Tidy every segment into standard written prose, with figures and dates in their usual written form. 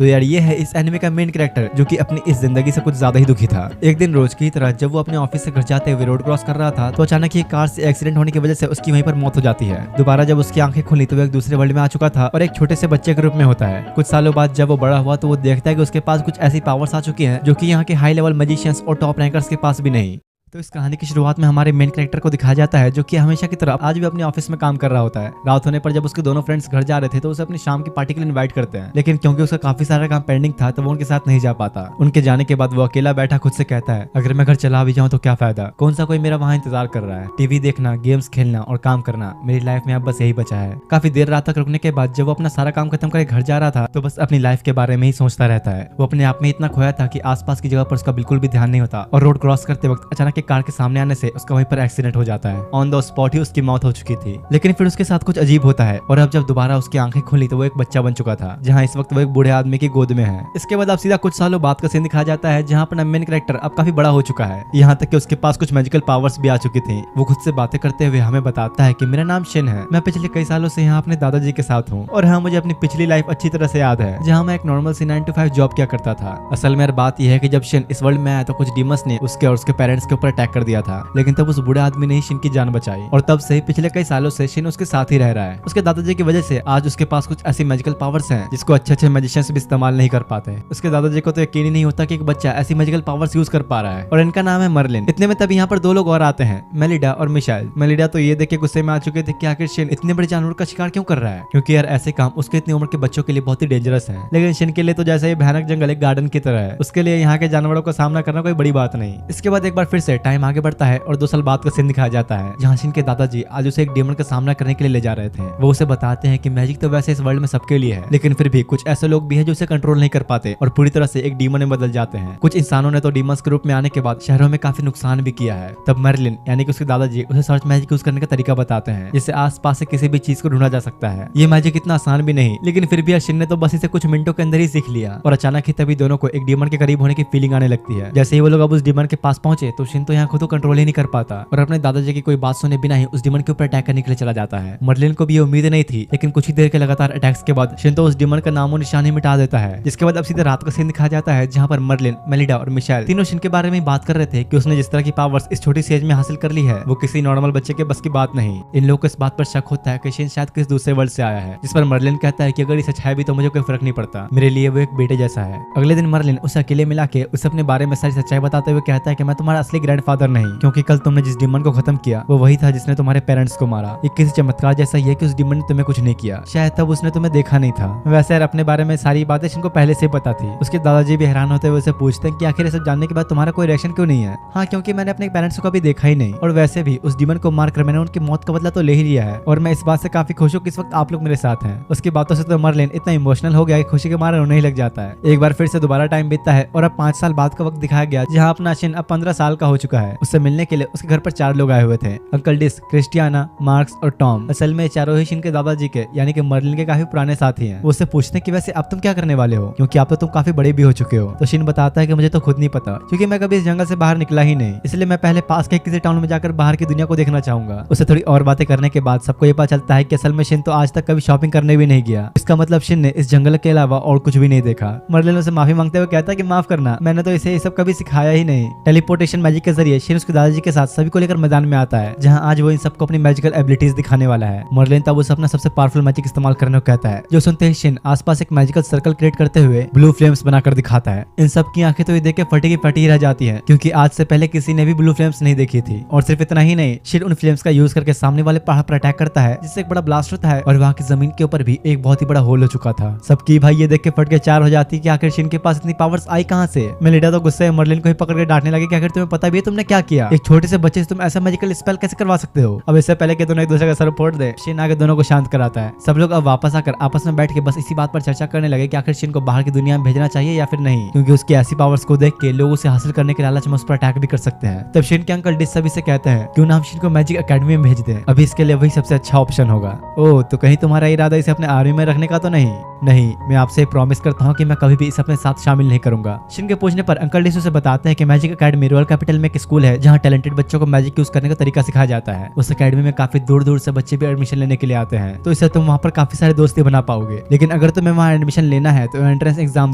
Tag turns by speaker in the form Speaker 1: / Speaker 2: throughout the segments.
Speaker 1: तो यार ये है इस एनिमे का मेन कैरेक्टर जो कि अपनी इस जिंदगी से कुछ ज्यादा ही दुखी था। एक दिन रोज की तरह जब वो अपने ऑफिस से घर जाते हुए रोड क्रॉस कर रहा था तो अचानक ही कार से एक्सीडेंट होने की वजह से उसकी वहीं पर मौत हो जाती है। दोबारा जब उसकी आंखें खुली तो वो एक दूसरे वर्ल्ड में आ चुका था और एक छोटे से बच्चे के रूप में होता है। कुछ सालों बाद जब वो बड़ा हुआ तो वो देखता है कि उसके पास कुछ ऐसी पावर्स आ चुकी हैं जो कि यहाँ के हाई लेवल मैजिशियंस और टॉप रैंकर्स के पास भी नहीं। तो इस कहानी की शुरुआत में हमारे मेन कैरेक्टर को दिखाया जाता है जो कि हमेशा की तरह आज भी अपने ऑफिस में काम कर रहा होता है। रात होने पर जब उसके दोनों फ्रेंड्स घर जा रहे थे तो उसे अपनी शाम की पार्टी के लिए इनवाइट करते हैं, लेकिन क्योंकि उसका काफी सारा काम पेंडिंग था तो वो उनके साथ नहीं जा पाता। उनके जाने के बाद वो अकेला बैठा खुद से कहता है अगर मैं घर चला भी जाऊँ तो क्या फायदा, कौन सा कोई मेरा वहाँ इंतजार कर रहा है। टीवी देखना, गेम्स खेलना और काम करना, मेरी लाइफ में अब बस यही बचा है। काफी देर रात तक रुकने के बाद जब वो अपना सारा काम खत्म करके घर जा रहा था तो बस अपनी लाइफ के बारे में ही सोचता रहता है। वो अपने आप में इतना खोया था कि आसपास की जगह पर उसका बिल्कुल भी ध्यान नहीं होता और रोड क्रॉस करते वक्त अचानक एक कार के सामने आने से उसका वहीं पर एक्सीडेंट हो जाता है। ऑन द स्पॉट ही उसकी मौत हो चुकी थी। लेकिन फिर उसके साथ कुछ अजीब होता है और अब जब दोबारा उसकी आंखें खुली तो वो एक बच्चा बन चुका था, जहां इस वक्त वो एक बूढ़े आदमी की गोद में है। इसके बाद अब सीधा कुछ सालों बाद का सीन दिखाया जाता है जहां अपना मेन कैरेक्टर अब काफी बड़ा हो चुका है, यहाँ तक कि उसके पास कुछ मैजिकल पावर्स भी आ चुकी थी। वो खुद से बातें करते हुए हमें बताता है कि मेरा नाम शिन है, मैं पिछले कई सालों से यहाँ अपने दादाजी के साथ हूँ और हाँ मुझे अपनी पिछली लाइफ अच्छी तरह से याद है जहाँ मैं एक नॉर्मल सी 9 to 5 जॉब किया करता था। असल में बात यह है कि जब शिन इस वर्ल्ड में आया तो कुछ डीमंस ने उसके और उसके पेरेंट्स के ऊपर अटैक कर दिया था, लेकिन तब उस बूढ़े आदमी ने शिन की जान बचाई और तब से पिछले कई सालों से शिन उसके साथ ही रह रहा है। उसके दादाजी की वजह से आज उसके पास कुछ ऐसी मैजिकल पावर्स हैं जिसको अच्छे मैजिशियंस भी इस्तेमाल नहीं कर पाते। उसके दादाजी को तो यकीन ही नहीं होता कि एक बच्चा ऐसी मैजिकल पावर्स यूज कर पा रहा है और इनका नाम है मर्लिन। इतने में तब यहाँ पर दो लोग और आते हैं, मेलिडा और मिशाइल। मेलिडा तो ये देख के गुस्से में आ चुके थे कि आखिर शिन इतने बड़े जानवर का शिकार क्यों कर रहा है, क्योंकि यार ऐसे काम उसके इतनी उम्र के बच्चों के लिए बहुत ही डेंजरस है। लेकिन शिन के लिए तो जैसे ये भयानक जंगल एक गार्डन की तरह है, उसके लिए यहाँ के जानवरों का सामना करना कोई बड़ी बात नहीं। इसके बाद एक बार फिर से टाइम आगे बढ़ता है और 2 साल बाद का सीन दिखाया जाता है जहाँ शिन के दादाजी आज उसे एक डेमन का सामना करने के लिए ले जा रहे थे। वो उसे बताते हैं कि मैजिक तो वैसे इस वर्ल्ड में सबके लिए है, लेकिन फिर भी कुछ ऐसे लोग भी हैं जो उसे कंट्रोल नहीं कर पाते और पूरी तरह से एक डीमन में बदल जाते हैं। कुछ इंसानों ने तो डीमंस के रूप में आने के बाद शहरों में काफी नुकसान भी किया है। तब मर्लिन यानी कि उसके दादाजी उसे सर्च मैजिक यूज करने का तरीका बताते हैं जिससे आसपास से किसी भी चीज को ढूंढा जा सकता है। ये मैजिक इतना आसान भी नहीं, लेकिन फिर भी शिन ने तो बस इसे कुछ मिनटों के अंदर ही सीख लिया और अचानक ही तभी दोनों को एक डीमन के करीब होने की फीलिंग आने लगती है। जैसे ही वो लोग अब उस डीमन के पास पहुंचे तो शिन तो यहाँ खुद को कंट्रोल ही नहीं कर पाता और अपने दादाजी की कोई बात सुने बिना ही उस डीमन के ऊपर अटैक करने के लिए चला जाता है। मर्लिन को भी ये उम्मीद नहीं थी, लेकिन कुछ ही देर के लगातार अटैक्स के बाद शिन तो उस डीमन का नामो निशान ही मिटा देता है। जिसके बाद अब सीधे रात का सीन दिखाया जाता है जहाँ पर मर्लिन, मेलिडा और मिशाइल तीनों शिन के बारे में बात कर रहे थे कि उसने जिस तरह की पावर्स इस छोटी सी एज में हासिल कर ली है वो किसी नॉर्मल बच्चे के बस की बात नहीं। इन लोगों को इस बात पर शक होता है कि शिन शायद किसी दूसरे वर्ल्ड से आया है, जिस पर मर्लिन कहता है कि अगर ये सच है भी तो मुझे कोई फर्क नहीं पड़ता, मेरे लिए वो एक बेटे जैसा है। अगले दिन मर्लिन उसे अकेले मिला के उसे अपने बारे में सारी सच्चाई बताते हुए कहता है कि मैं तुम्हारा असली ग्रैंडफादर नहीं, क्योंकि कल तुमने जिस डीमन को खत्म किया वो वही था जिसने तुम्हारे पेरेंट्स को मारा। ये किसी चमत्कार जैसा ही है कि उस डीमन ने तुम्हें कुछ नहीं किया, शायद तब उसने तुम्हें देखा नहीं था। वैसे यार अपने बारे में सारी बातें शिन को पहले से पता थी। उसके दादाजी भी हैरान होते हुए उसे पूछते हैं कि आखिर ये सब जानने के बाद तुम्हारा कोई रिएक्शन क्यों नहीं है। हाँ, क्योंकि मैंने अपने पेरेंट्स को कभी देखा ही नहीं और वैसे भी उस डीमन को मारकर मैंने उनकी मौत का बदला तो ले ही लिया है और मैं इस बात से काफी खुश हूँ कि इस वक्त आप लोग मेरे साथ हैं। उसकी बातों से तो मर्लिन इतना इमोशनल हो गया कि खुशी के मारे रोने ही लग जाता है। एक बार फिर से दोबारा टाइम बीतता है और अब 5 साल बाद का वक्त दिखाया गया जहाँ अपना शिन अब 15 साल का हो चुका है। उससे मिलने के लिए उसके घर पर 4 लोग आए हुए थे, अंकल डिस, क्रिस्टियाना, मार्क्स और टॉम। असल में चारों ही शिन के दादाजी के यानी कि मर्लिन के काफी पुराने साथी हैं। वो उससे पूछते हैं कि वैसे अब तुम क्या करने वाले हो, क्योंकि अब तो तुम काफी बड़े भी हो चुके हो। तो शिन बताता है कि मुझे तो खुद नहीं पता, क्योंकि मैं कभी इस जंगल से बाहर निकला ही नहीं, इसलिए मैं पहले पास के किसी टाउन में जाकर बाहर की दुनिया को देखना चाहूंगा। उससे थोड़ी और बातें करने के बाद सबको ये पता चलता है कि असल में शिन तो आज तक कभी शॉपिंग करने भी नहीं गया। इसका मतलब शिन ने इस जंगल के अलावा और कुछ भी नहीं देखा। मर्लिन उसे माफी मांगते हुए कहता है कि माफ करना, मैंने तो इसे ये सब कभी सिखाया ही नहीं। टेलीपोर्टेशन मैजिक के जरिए शिन उसके दादाजी के साथ सभी को लेकर मैदान में आता है, जहाँ आज वो इन सबको अपनी मैजिकल एबिलिटीज दिखाने वाला है। मर्लिन तब उसे अपना सबसे पावरफुल मैजिक इस्तेमाल करने को कहता है, जो सुनते ही शिन आसपास एक मैजिकल सर्कल क्रिएट करते हुए ब्लू फ्लेम्स बनाकर दिखाता है। इन सब की आंखें तो ये देख के फटी की फटी रह जाती है, क्योंकि आज से पहले किसी ने भी ब्लू फ्लेम्स नहीं देखी थी। और सिर्फ इतना ही नहीं, शिन उन फ्लेम्स का यूज करके सामने वाले पहाड़ पर अटैक करता है, जिससे एक बड़ा ब्लास्ट होता है और वहाँ की जमीन के ऊपर भी एक बहुत ही बड़ा होल हो चुका था। सबकी भाई ये देख के फट के 4 हो जाती कि आखिर शिन के पास इतनी पावर्स आई कहाँ से। मेलिडा तो गुस्से में मर्लिन को ही पकड़ के डांटने लगे कि आखिर तुम्हें पता भी है तुमने क्या किया, एक छोटे से बच्चे से तुम ऐसा मैजिकल स्पेल कैसे करवा सकते हो। अब इससे पहले कि दोनों एक दूसरे का सर फोड़ दे, शिन आगे दोनों को शांत कराता है। सब लोग अब वापस आकर आपस में बैठ के बस इसी बात पर चर्चा करने लगे कि आखिर शिन को बाहर की दुनिया में भेजना चाहिए या फिर नहीं, क्योंकि उसकी ऐसी पावर्स को देख के लोग उसे हासिल करने के लालच में उस पर अटैक भी कर सकते हैं। तब शिन के अंकल डिस सभी से कहते हैं क्यों ना हम शिन को मैजिक एकेडमी में भेज दें, अभी इसके लिए वही सबसे अच्छा ऑप्शन होगा। ओह, तो कहीं तुम्हारा इरादा इसे अपने आर्मी में रखने का तो नहीं? नहीं, मैं आपसे प्रॉमिस करता हूँ कि मैं कभी भी इसे अपने साथ शामिल नहीं करूंगा। शिन के पूछने पर अंकल डिस उसे बताते हैं कि मैजिक एकेडमी रॉयल कैपिटल में एक स्कूल है जहाँ टैलेंटेड बच्चों को मैजिक यूज करने का तरीका सिखाया जाता है। उस अकेडमी में काफी दूर दूर से बच्चे भी एडमिशन लेने के लिए आते हैं, तो इससे तुम वहाँ पर काफी सारे दोस्ती बना पाओगे। लेकिन अगर तुम्हें वहाँ एडमिशन लेना है तो एंट्रेंस एग्जाम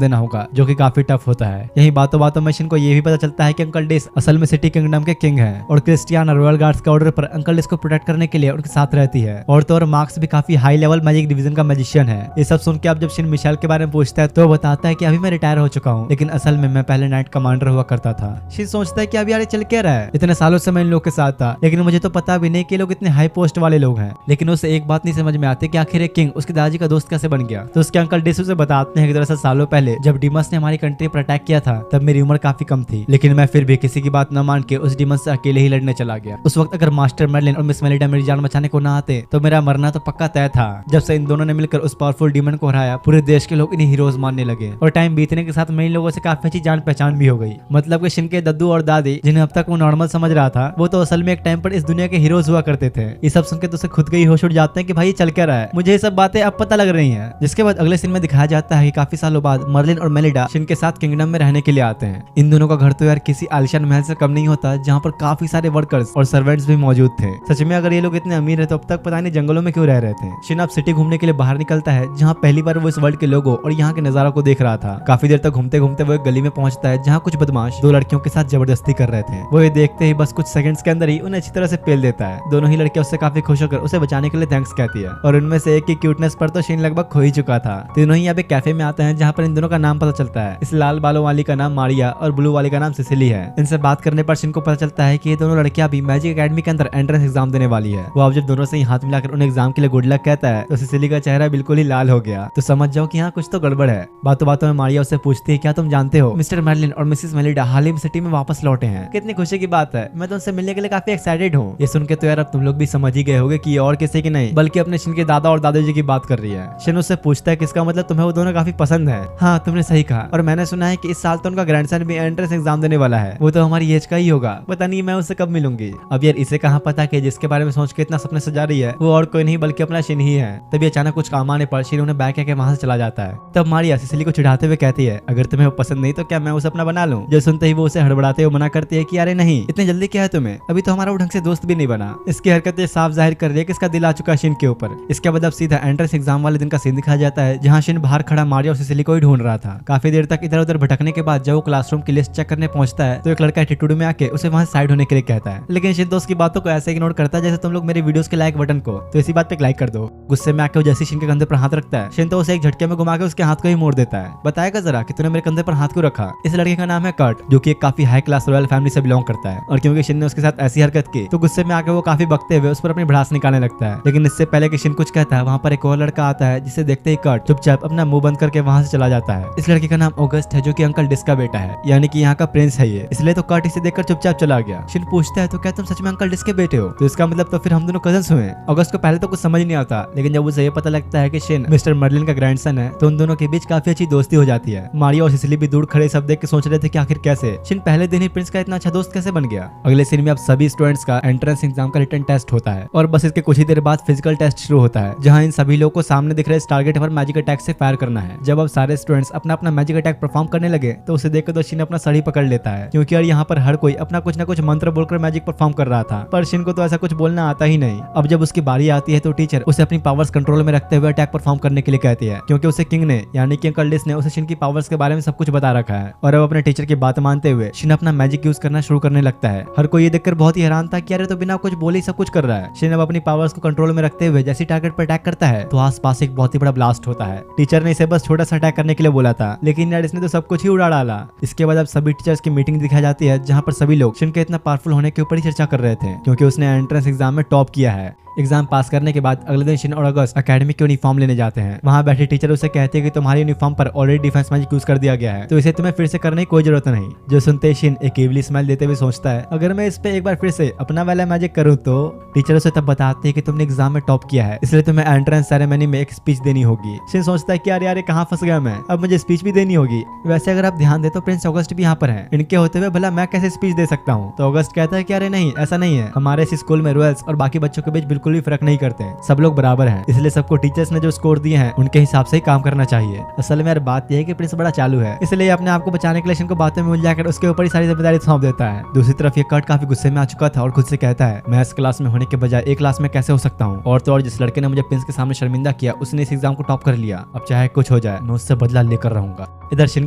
Speaker 1: देना होगा, जो कि काफी टफ होता है। यही बातों बातों में शिन को ये भी पता चलता है कि अंकल डिस असल में सिटी किंगडम के किंग हैं और क्रिस्टियाना रॉयल गार्ड्स के ऑर्डर पर अंकल डिस को प्रोटेक्ट करने के लिए उनके साथ रहती है। और तो और मार्क्स भी काफी हाई लेवल मैजिक डिवीजन का मैजिशियन है। ये सब सुन के अब जब शिन मिशेल के बारे में पूछता है तो वो बताता है कि अभी मैं रिटायर हो चुका हूँ, लेकिन असल में मैं पहले नाइट कमांडर हुआ करता था। शिन सोचता है कि अब यार चल क्या रहा है, इतने सालों से मैं इन लोग के साथ था, लेकिन मुझे तो पता भी नहीं कि लोग इतने हाई पोस्ट वाले लोग हैं। लेकिन उसे एक बात नहीं समझ में आती कि आखिर एक किंग उसके दादाजी का दोस्त कैसे बन गया। तो उसके अंकल डिस उसे बताते हैं कि दरअसल सालों पहले जब डिमस ने हमारी कंट्री पर अटैक किया था तब मेरी उम्र काफी कम थी, लेकिन मैं फिर भी किसी की बात न मान के उस डिमस से अकेले ही लड़ने चला गया। उस वक्त अगर मास्टर मर्लिन और मिस मेलिडा मेरी जान बचाने को ना आते तो मेरा मरना तो पक्का तय था। जब से इन दोनों ने मिलकर उस पावरफुल डीमन को हराया, पूरे देश के लोग इन्हें हीरोज मानने लगे और टाइम बीतने के साथ मैं इन लोगों से काफी अच्छी जान पहचान भी हो गई। मतलब कि शिन के दद्दू और दादी जिन्हें अब तक वो नॉर्मल समझ रहा था, वो तो असल में एक टाइम पर इस दुनिया के हीरोज हुआ करते थे। ये सब सुनकर तो उसे खुद के ही होश उड़ जाते हैं कि भाई ये चल क्या रहा है, मुझे ये सब बातें अब पता लग रही हैं। जिसके बाद अगले सीन में दिखाया जाता है कि काफी सालों बाद मर्लिन और मेलिडा शिन के साथ किंगडम में रहने के लिए आते हैं। इन दोनों का घर तो यार किसी आलिशान महल से कम नहीं होता, जहाँ पर काफी सारे वर्कर्स और सर्वेंट्स भी मौजूद थे। सच में अगर ये लोग इतने अमीर है तो अब तक पता नहीं जंगलों में क्यों रह रहे थे। शिन अब सिटी घूमने के लिए बाहर निकलता है, जहाँ पहली बार वो इस वर्ल्ड के लोगों और यहाँ के नजारों को देख रहा था। काफी देर तक घूमते घूमते वो एक गली में पहुंचता है जहाँ कुछ बदमाश दो लड़कियों के साथ जबरदस्ती कर रहे थे। वो ये देखते ही बस कुछ सेकंड्स के अंदर ही उन्हें अच्छी तरह से पेल देता है। दोनों ही लड़कियां उससे काफी खुश होकर उसे बचाने के लिए थैंक्स कहती है और उनमें से एक की क्यूटनेस पर तो शिन लगभग खो ही चुका था। तीनों ही अब एक कैफे में आते हैं जहाँ पर इन दोनों का नाम पता चलता है। इस लाल बालों वाली का नाम मारिया और ब्लू वाली का नाम सिसिली है। इनसे बात करने पर शिन को पता चलता है कि ये दोनों लड़कियां भी मैजिक एकेडमी के अंदर एंट्रेंस एग्जाम देने वाली है। वो अब जब दोनों से ही हाथ मिलाकर उन्हें एग्जाम के लिए गुड लक कहता है तो सिसिली का चेहरा बिल्कुल ही लाल हो गया। तो समझ जाओ कि यहाँ कुछ तो गड़बड़ है। बातों बातों में मारिया उससे पूछती है क्या तुम जानते हो मिस्टर मर्लिन और मिसेस मेलिडा हाल ही में सिटी में वापस लौटे हैं। कितनी खुशी की बात है, मैं तो उनसे मिलने के लिए काफी एक्साइटेड हूँ। ये सुन के तो यार अब तुम लोग भी समझ ही गए होगे कि ये और किसी की नहीं बल्कि अपने शिन के दादा और दादाजी की बात कर रही है। शिन उससे पूछता है किसका मतलब तुम्हें वो दोनों काफी पसंद है। हाँ तुमने सही कहा, और मैंने सुना है कि इस साल तो उनका ग्रैंडसन भी एंट्रेंस एग्जाम देने वाला है। वो तो हमारी एज का ही होगा, पता नहीं मैं उससे कब मिलूंगी। अब यार इसे कहाँ पता कि जिसके बारे में सोच के इतना सपने सजा रही है वो और कोई नहीं बल्कि अपना शिन ही है। तभी अचानक कुछ काम आने पर शिन उन्हें बैग के वहां से चला जाता है। तब मारिया सिसिली को चिढ़ाते हुए कहती है अगर तुम्हें वो पसंद नहीं तो क्या मैं उसे अपना बना लूं। जो सुनते ही वो उसे हड़बड़ाते हुए मना करती है कि अरे नहीं इतनी जल्दी क्या है तुम्हें, अभी तो हमारा वो ढंग से दोस्त भी नहीं बना। इसकी हरकतें साफ जाहिर कर रही है कि इसका दिल आ चुका है शिन के ऊपर। इसके बाद अब सीधा एंट्रेंस एग्जाम वाले दिन का सीन दिखाया जाता है जहाँ शिन बाहर खड़ा मारिया और सिसिली को ही ढूंढ रहा था। काफी देर तक इधर उधर भटकने के बाद जब वो क्लासरूम की लिस्ट चेक करने पहुंचता है तो एक लड़का एटीट्यूड में आके उसे वहां साइड होने के लिए कहता है, लेकिन शिन तो उसकी बातों को ऐसे इग्नोर करता है जैसे तुम लोग मेरे वीडियोस के लाइक बटन को, तो इसी बात पे लाइक कर दो। गुस्से में आके वो जैसे शिन के कंधे पर हाथ रखता है शिन तो उसे एक झटके में घुमा के उसके हाथ को ही मोड़ देता है। बताएगा जरा कि तूने मेरे कंधे पर हाथ क्यों रखा। इस लड़के का नाम है कर्ट, जो कि एक काफी हाई क्लास रॉयल फैमिली से बिलोंग करता है और क्योंकि शिन ने उसके साथ ऐसी हरकत की तो गुस्से में आके वो काफी बकते हुए उस पर अपनी भड़ास निकालने लगता है। लेकिन इससे पहले कि शिन कुछ कहता है वहाँ पर एक और लड़का आता है जिसे देखते ही कर्ट चुपचाप अपना मुंह बंद करके वहाँ से चला जाता है। इस लड़के का नाम ऑगस्ट है जो कि अंकल डिस का बेटा है, यानी कि यहाँ का प्रिंस है ये, इसलिए तो कर्ट इसे देखकर चुपचाप चला गया। शिन पूछता है तो क्या तुम सच में अंकल डिस के बेटे हो, तो इसका मतलब तो फिर हम दोनों कजन्स हुए। ऑगस्ट को पहले तो कुछ समझ नहीं आता, लेकिन जब उसे ये पता लगता है कि शिन मिस्टर मर्लिन का ग्रैंडसन है तो उन दोनों के बीच काफी अच्छी दोस्ती हो जाती है। मारिया और सिसिली भी दूर खड़े सब देख के सोच रहे थे कि आखिर कैसे शिन पहले दिन ही प्रिंस का इतना अच्छा दोस्त कैसे बन गया। अगले सीन में अब सभी स्टूडेंट्स का एंट्रेंस एग्जाम का रिटन टेस्ट होता है और बस इसके कुछ ही देर बाद फिजिकल टेस्ट शुरू होता है जहां इन सभी लोगों को सामने दिख रहे टारगेट पर मैजिक अटैक से फायर करना है। जब अब सारे स्टूडेंट्स अपना अपना मैजिक अटैक परफॉर्म करने लगे तो उसे देखकर तो शिन अपना सड़ी पकड़ लेता है, क्योंकि यार यहाँ पर हर कोई अपना कुछ ना कुछ मंत्र बोलकर मैजिक परफॉर्म कर रहा था, पर शिन को तो ऐसा कुछ बोलना आता ही नहीं। अब जब उसकी बारी आती है तो टीचर उसे अपनी पावर्स कंट्रोल में रखते हुए अटैक परफॉर्म करने के लिए कहती है, क्योंकि उसे किंग ने यानी कि अंकल डिस ने उसे शिन की पावर्स के बारे में सब कुछ बता रखा है। और अब अपने टीचर की बात मानते हुए शिन अपना मैजिक यूज करना शुरू करने लगता है। हर कोई ये देखकर बहुत ही हैरान था कि यार तो बिना कुछ बोले सब कुछ कर रहा है। शिन अब अपनी पावर्स को कंट्रोल में रखते हुए जैसे टारगेट पर अटैक करता है तो आसपास एक बहुत ही बड़ा ब्लास्ट होता है। टीचर ने इसे बस छोटा सा अटैक करने के लिए बोला था, लेकिन यार इसने तो सब कुछ ही उड़ा डाला। इसके बाद अब सभी टीचर्स की मीटिंग दिखाई जाती है जहाँ पर सभी लोग शिन के इतना पावरफुल होने के ऊपर ही चर्चा कर रहे थे, क्योंकि उसने एंट्रेंस एग्जाम में टॉप किया है। एग्जाम पास करने के बाद अगले दिन शिन और अगस्त एकेडमी की यूनिफॉर्म लेने जाते हैं। वहाँ बैठे टीचर उसे कहते हैं कि तुम्हारी यूनिफॉर्म पर ऑलरेडी डिफेंस मैजिक यूज कर दिया गया है, तो इसे तुम्हें फिर से करने की कोई जरूरत नहीं। जो सुनते शिन एक इवली स्माइल देते हुए सोचता है अगर मैं इस पे एक बार फिर से अपना वाला मैजिक करूँ तो। टीचर उसे तब बताते हैं कि तुमने एग्जाम में टॉप किया है, इसलिए तुम्हें एंट्रेंस सेरेमनी में एक स्पीच देनी होगी। शिन सोचता है कि यार यार कहाँ फंस गया मैं, अब मुझे स्पीच भी देनी होगी। वैसे अगर आप ध्यान दे तो प्रिंस ऑगस्ट भी यहाँ पर है, इनके होते हुए भला मैं कैसे स्पीच दे सकता हूँ। तो ऑगस्ट कहता है कि अरे नहीं ऐसा नहीं है, हमारे इस स्कूल में रॉयल्स और बाकी बच्चों के बीच बिल्कुल भी फर्क नहीं करते, सब लोग बराबर हैं, इसलिए सबको टीचर्स ने जो स्कोर दिए हैं उनके हिसाब से ही काम करना चाहिए। असल में यार बात यह है कि प्रिंस बड़ा चालू है, इसलिए अपने आप को बचाने के लिए शिन को बातों में उलझाकर उसके ऊपर ही सारी जिम्मेदारी सौंप देता है। दूसरी तरफ ये कर्ट काफी गुस्से में आ चुका था और खुद से कहता है मैं इस क्लास में होने के बजाय एक क्लास में कैसे हो सकता हूँ। और तो और जिस लड़के ने मुझे प्रिंस के सामने शर्मिंदा किया उसने इस एग्जाम को टॉप कर लिया। अब चाहे कुछ हो जाए मैं उससे बदला लेकर रहूंगा। इधर शिन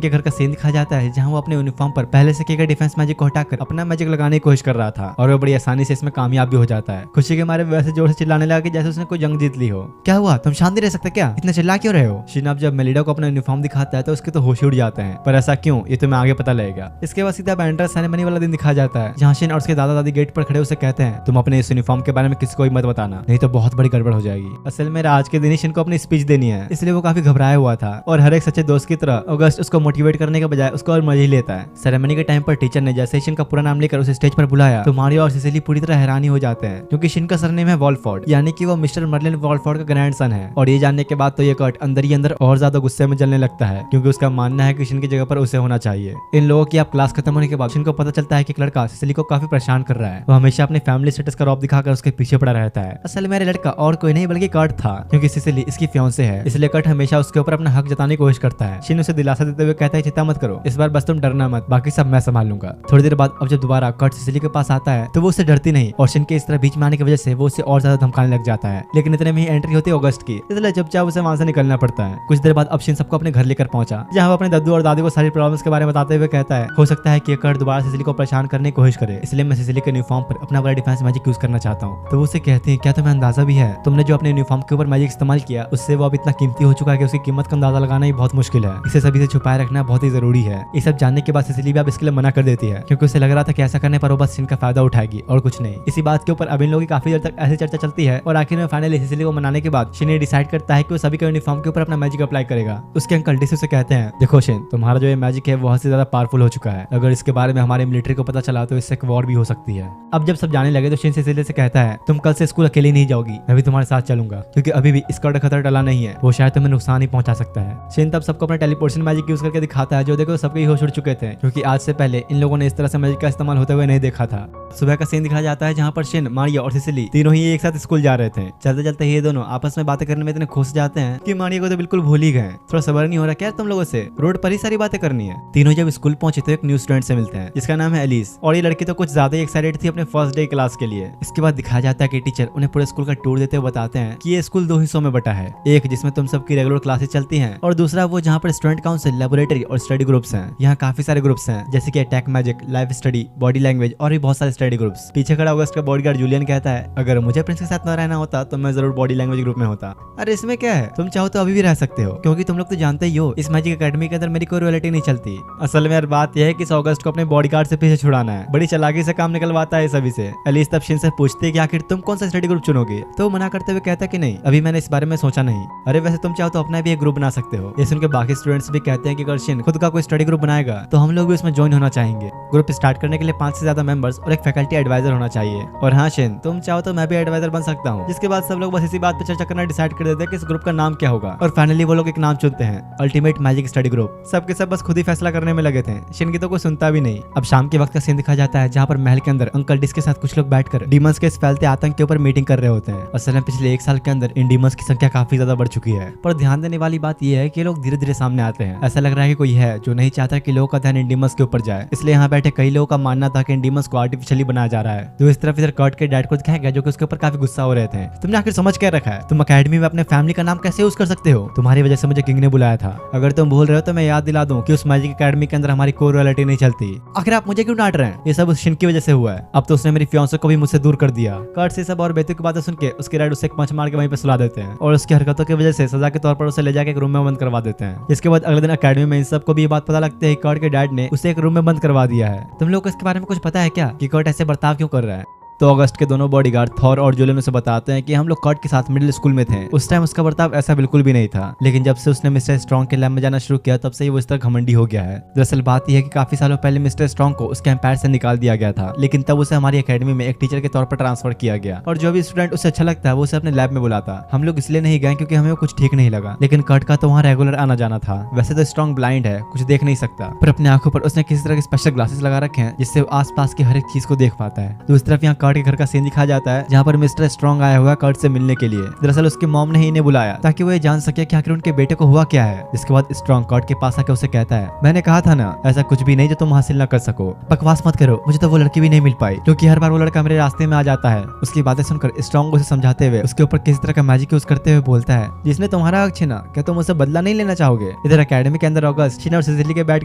Speaker 1: के घर का सीन दिखाया जाता है जहाँ वो अपने यूनिफॉर्म पर पहले से किए गए डिफेंस मैजिक को हटाकर अपना मैजिक लगाने की कोशिश कर रहा था और वो बड़ी आसानी से इसमें कामयाब भी हो जाता है। खुशी के मारे वैसे जोर से चिल्लाने लगा कि जैसे उसने कोई जंग जीत ली हो। क्या हुआ, तुम शांत नहीं रह सकते क्या, इतना चिल्ला क्यों रहे हो। शिन अब जब मेलिडा को अपना यूनिफॉर्म दिखाता है तो उसके तो होश उड़ जाते हैं, पर ऐसा क्यों ये तुम्हें आगे पता लगेगा। इसके बाद सीधा बैंडर सेरेमनी वाला दिन दिखाया जाता है जहाँ शिन और उसके दादा दादी गेट पर खड़े उसे कहते हैं तुम अपने इस यूनिफॉर्म के बारे में किसी को मत बताना, नहीं तो बहुत बड़ी गड़बड़ हो जाएगी। असल में आज के दिन ही शिन को अपनी स्पीच देनी है, इसलिए वो काफी घबराया हुआ था और हर एक सच्चे दोस्त की तरह अगस्त उसको मोटिवेट करने के बजाय उसको और मजे ही लेता है। सेरेमनी के टाइम पर टीचर ने जैसे शिन का पूरा नाम लेकर उसे स्टेज पर बुलाया तो मारियो और सिसिली पूरी तरह हैरानी हो जाते हैं क्योंकि शिन का सरनेम है वॉलफोर्ड, यानी कि वो मिस्टर मर्लिन वॉलफोर्ड का ग्रैंडसन है। और ये जानने के बाद तो ये कर्ट अंदर ही अंदर और ज्यादा गुस्से में जलने लगता है क्योंकि उसका मानना है कि शिन की जगह पर उसे होना चाहिए। इन लोगों की अब क्लास खत्म होने के बाद शिन को पता चलता है कि एक लड़का सिसिली को काफी परेशान कर रहा है। वो हमेशा अपने फैमिली स्टेटस का रौब दिखाकर उसके पीछे पड़ा रहता है। असल में लड़का और कोई नहीं बल्कि कर्ट था क्योंकि सिसिली इसकी फियांसे है, इसलिए कर्ट हमेशा उसके ऊपर अपना हक जताने की कोशिश करता है। शिन उसे दिलासा देते हुए कहता है चिंता मत करो, इस बार बस तुम डरना मत, बाकी सब मैं संभाल लूंगा। थोड़ी देर बाद अब जब दोबारा कर्ट सिसिली के पास आता है तो वो उससे डरती नहीं और शिन के इस तरह बीच में आने की वजह से वो उसे और ज्यादा धमकाने लग जाता है। लेकिन इतने में ही एंट्री होती है अगस्त की, इसलिए चुपचाप उसे वहां से निकलना पड़ता है। कुछ देर बाद अब शिन सबको अपने घर लेकर पहुंचा जहाँ वो अपने दादू और दादी को सारी प्रॉब्लम्स के बारे में बताते हुए कहता है हो सकता है कि कर्ट दोबारा सिसिली को परेशान करने की कोशिश करे, इसलिए मैं सिसिली के यूनिफॉर्म पर अपना बड़ा डिफेंस मैजिक यूज करना चाहता हूँ। तो वो उसे कहते हैं क्या तुम्हें अंदाजा भी है तुमने जो अपने यूनिफॉर्म के ऊपर मैजिक इस्तेमाल किया उससे वो अब इतना कीमती हो चुका है कि उसकी कीमत का अंदाजा लगाना ही बहुत मुश्किल है, इसे सभी से छुपाए रखना बहुत ही जरूरी है। ये सब जानने के बाद सिसिली भी अब इसके लिए मना कर देती है क्योंकि उसे लग रहा था कि ऐसा करने पर वो बस शिन का फायदा उठाएगी और कुछ नहीं। इसी बात के ऊपर अब इन लोगों की काफी देर तक ऐसी चर्चा चलती है और आखिर में फाइनली सिसिली को मनाने के बाद शिन ये डिसाइड करता है कि वो सभी के यूनिफॉर्म के ऊपर अपना मैजिक अप्लाई करेगा। उसके अंकल डिस उसे कहते हैं देखो शिन तुम्हारा जो ये मैजिक है बहुत से ज्यादा पावरफुल हो चुका है, अगर इसके बारे में हमारे मिलिट्री को पता चला तो इससे एक वॉर भी हो सकती है। अब जब सब जाने लगे तो शिन सिसिली से कहता है तुम कल से स्कूल अकेले नहीं जाओगी, मैं भी तुम्हारे साथ चलूंगा क्योंकि अभी भी इसका खतरा टला नहीं है, वो शायद तुम्हें नुकसान ही पहुंचा सकता है। शिन तब सबको अपना टेलीपोर्टेशन मैजिक यूज करके दिखाता है जो देखो सबके होश उड़ चुके थे क्योंकि आज से पहले इन लोगों ने इस तरह से मैजिक का इस्तेमाल होते हुए नहीं देखा था। सुबह का सीन दिखाया जाता है जहाँ पर शिन, मारियो और सिसिली तीनों ही एक साथ स्कूल जा रहे थे। चलते चलते ये दोनों आपस में बातें करने में इतने खुश जाते हैं कि मारियो को तो बिल्कुल भूल ही गए। थोड़ा सबर नहीं हो रहा क्या तुम लोगों से, रोड पर ही सारी बातें करनी है। तीनों जब स्कूल पहुंचे तो एक न्यू स्टूडेंट से मिलते हैं जिसका नाम है एलिस और ये लड़की तो कुछ ज्यादा ही एक्साइटेड थी अपने फर्स्ट डे क्लास के लिए। इसके बाद दिखाया जाता है कि टीचर उन्हें पूरे स्कूल का टूर देते हुए बताते हैं कि ये स्कूल 2 हिस्सों में बटा है, एक जिसमें तुम सबकी रेगुलर क्लासेस चलती हैं और दूसरा वो जहाँ पर स्टूडेंट काउंसिल, लेबोरेटरी और स्टडी ग्रुप्स हैं। यहाँ काफी सारे ग्रुप्स हैं जैसे कि attack magic, life study, body language और भी बहुत सारे स्टडी ग्रुप्स। पीछे खड़ा अगस्त का बॉडीगार्ड जूलियन कहता है अगर मुझे प्रिंस के साथ न रहना होता तो मैं जरूर बॉडी लैंग्वेज ग्रुप में होता। अरे इसमें क्या है, तुम चाहो तो अभी भी रह सकते हो क्योंकि तुम लोग तो जानते ही हो इस मैजिक एकेडमी के अंदर मेरी कोई रॉयल्टी नहीं चलती। असल में यार बात यह है कि अगस्त को अपने बॉडीगार्ड से पीछे छुड़ाना है, बड़ी चालाकी से काम निकलवाता है सभी से। एलिस तब शिन से पूछती है कि आखिर तुम कौन सा स्टडी ग्रुप चुनोगे तो मना करते हुए कहता है कि नहीं अभी मैंने इस बारे में सोचा नहीं। अरे वैसे तुम चाहो तो अपना भी एक ग्रुप बना सकते हो। ये सुनकर बाकी स्टूडेंट्स भी कहते हैं कि अगर शिन खुद का कोई स्टडी ग्रुप बनाएगा तो हम लोग भी उसमें ज्वाइन होना चाहेंगे। ग्रुप स्टार्ट करने के लिए 5 से ज्यादा मेंबर्स और एक फैकल्टी एडवाइजर होना चाहिए। और हाँ शिन तुम चाहो तो मैं भी एडवाइजर बन सकता हूँ। जिसके बाद सब लोग बस इसी बात पर चर्चा करना डिसाइड कर देते हैं कि इस ग्रुप का नाम क्या होगा और फाइनली वो लोग एक नाम चुनते हैं, अल्टीमेट मैजिक स्टडी ग्रुप। सबके सब बस खुद ही फैसला करने में लगे थे, शिन की तो कोई सुनता भी नहीं। अब शाम के वक्त का सीन दिखाया जाता है जहाँ पर महल के अंदर अंकल डिस के साथ कुछ लोग बैठकर डीमंस के इस फैलते आतंक के ऊपर मीटिंग कर रहे होते हैं। असल में पिछले 1 साल के अंदर इन डीमंस की संख्या काफी ज्यादा बढ़ चुकी है, पर ध्यान देने वाली बात यह है कि लोग धीरे धीरे सामने आते हैं। ऐसा लग रहा है कि कोई है जो नहीं चाहता कि लोगों का ध्यान इन डीमंस के ऊपर जाए, इसलिए यहाँ बैठे कई लोगों का मानना था कि इन डीमंस को आर्टिफिशियली बनाया जा रहा है। तो इस तरफ इधर कर्ट के डैड को दिखाया गया जो कि उसके ऊपर काफी गुस्सा हो रहे थे। तुमने आखिर समझ क्या रखा है, तुम अकेडमी में अपने फैमिली का नाम कैसे यूज कर सकते हो, तुम्हारी वजह से मुझे किंग ने बुलाया था। अगर तुम भूल रहे हो तो मैं याद दिला दूं कि उस मैजिक एकेडमी के अंदर हमारी कोई रॉयल्टी नहीं चलती। आखिर आप मुझे क्यों डांट रहे हैं, ये सब उस शिन की वजह से हुआ है। अब तो उसने मेरी फियांसे को भी मुझसे दूर कर दिया। कर्ट से सब और बेतुकी की बातें सुन के उसके डैड उसे एक पंच मार के वहीं पे सुला देते हैं और उसकी हरकतों की वजह से सजा के तौर पर उसे ले जाकर एक रूम में बंद करवा देते हैं। इसके बाद अगले दिन अकेडमी में इन सबको भी ये बात पता लगती है कि कर्ट के डैड ने उसे एक रूम में बंद करवा दिया है। तुम लोग को इसके बारे में कुछ पता है क्या कि कर्ट ऐसे बर्ताव क्यों कर रहा है। तो अगस्त के दोनों बॉडीगार्ड थॉर और जूलियन उसे बताते हैं कि हम लोग कर्ट के साथ मिडिल स्कूल में थे। उस टाइम उसका बर्ताव ऐसा बिल्कुल भी नहीं था, लेकिन जब से उसने मिस्टर स्ट्रॉन्ग के लैब में जाना शुरू किया तब से ही वो इस तरह घमंडी हो गया है। दरअसल बात यह है कि काफी सालों पहले मिस्टर स्ट्रॉन्ग को उसके एम्पायर से निकाल दिया गया था, लेकिन तब उसे हमारी एकेडमी में एक टीचर के तौर पर ट्रांसफर किया गया और जो भी स्टूडेंट उसे अच्छा लगता है वो उसे अपने लैब में बुलाता। हम लोग इसलिए नहीं गए क्योंकि हमें वो कुछ ठीक नहीं लगा, लेकिन कर्ट का तो वहाँ रेगुलर आना जाना था। वैसे तो स्ट्रॉन्ग ब्लाइंड है, कुछ देख नहीं सकता, पर अपने आंखों पर उसने किसी तरह के स्पेशल ग्लासेस लगा रखे हैं जिससे वो आसपास की हर एक चीज को देख पाता है। तो इस तरफ यहाँ कर्ट कर्ट के घर का सीन दिखाया जाता है जहाँ पर मिस्टर स्ट्रॉन्ग आया हुआ कर्ट से मिलने के लिए। दरअसल उसकी मॉम ने ही इन्हें बुलाया ताकि वो ये जान सके कि आखिर उनके बेटे को हुआ क्या है। जिसके बाद स्ट्रॉन्ग कर्ट के पास आके उसे कहता है, मैंने कहा था ना ऐसा कुछ भी नहीं जो तुम हासिल न कर सको, बकवास मत करो, मुझे तो वो लड़की भी नहीं मिल पाई क्योंकि हर बार वो लड़का मेरे रास्ते में आ जाता है। उसकी बातें सुनकर स्ट्रॉन्ग उसे समझाते हुए उसके ऊपर किसी तरह का मैजिक यूज करते हुए बोलता है, जिसने तुम्हारा हक छीना, क्या तुम उससे बदला नहीं लेना चाहोगे। इधर एकेडमी के अंदर ऑगस्ट शिन और सिसिली के बैठ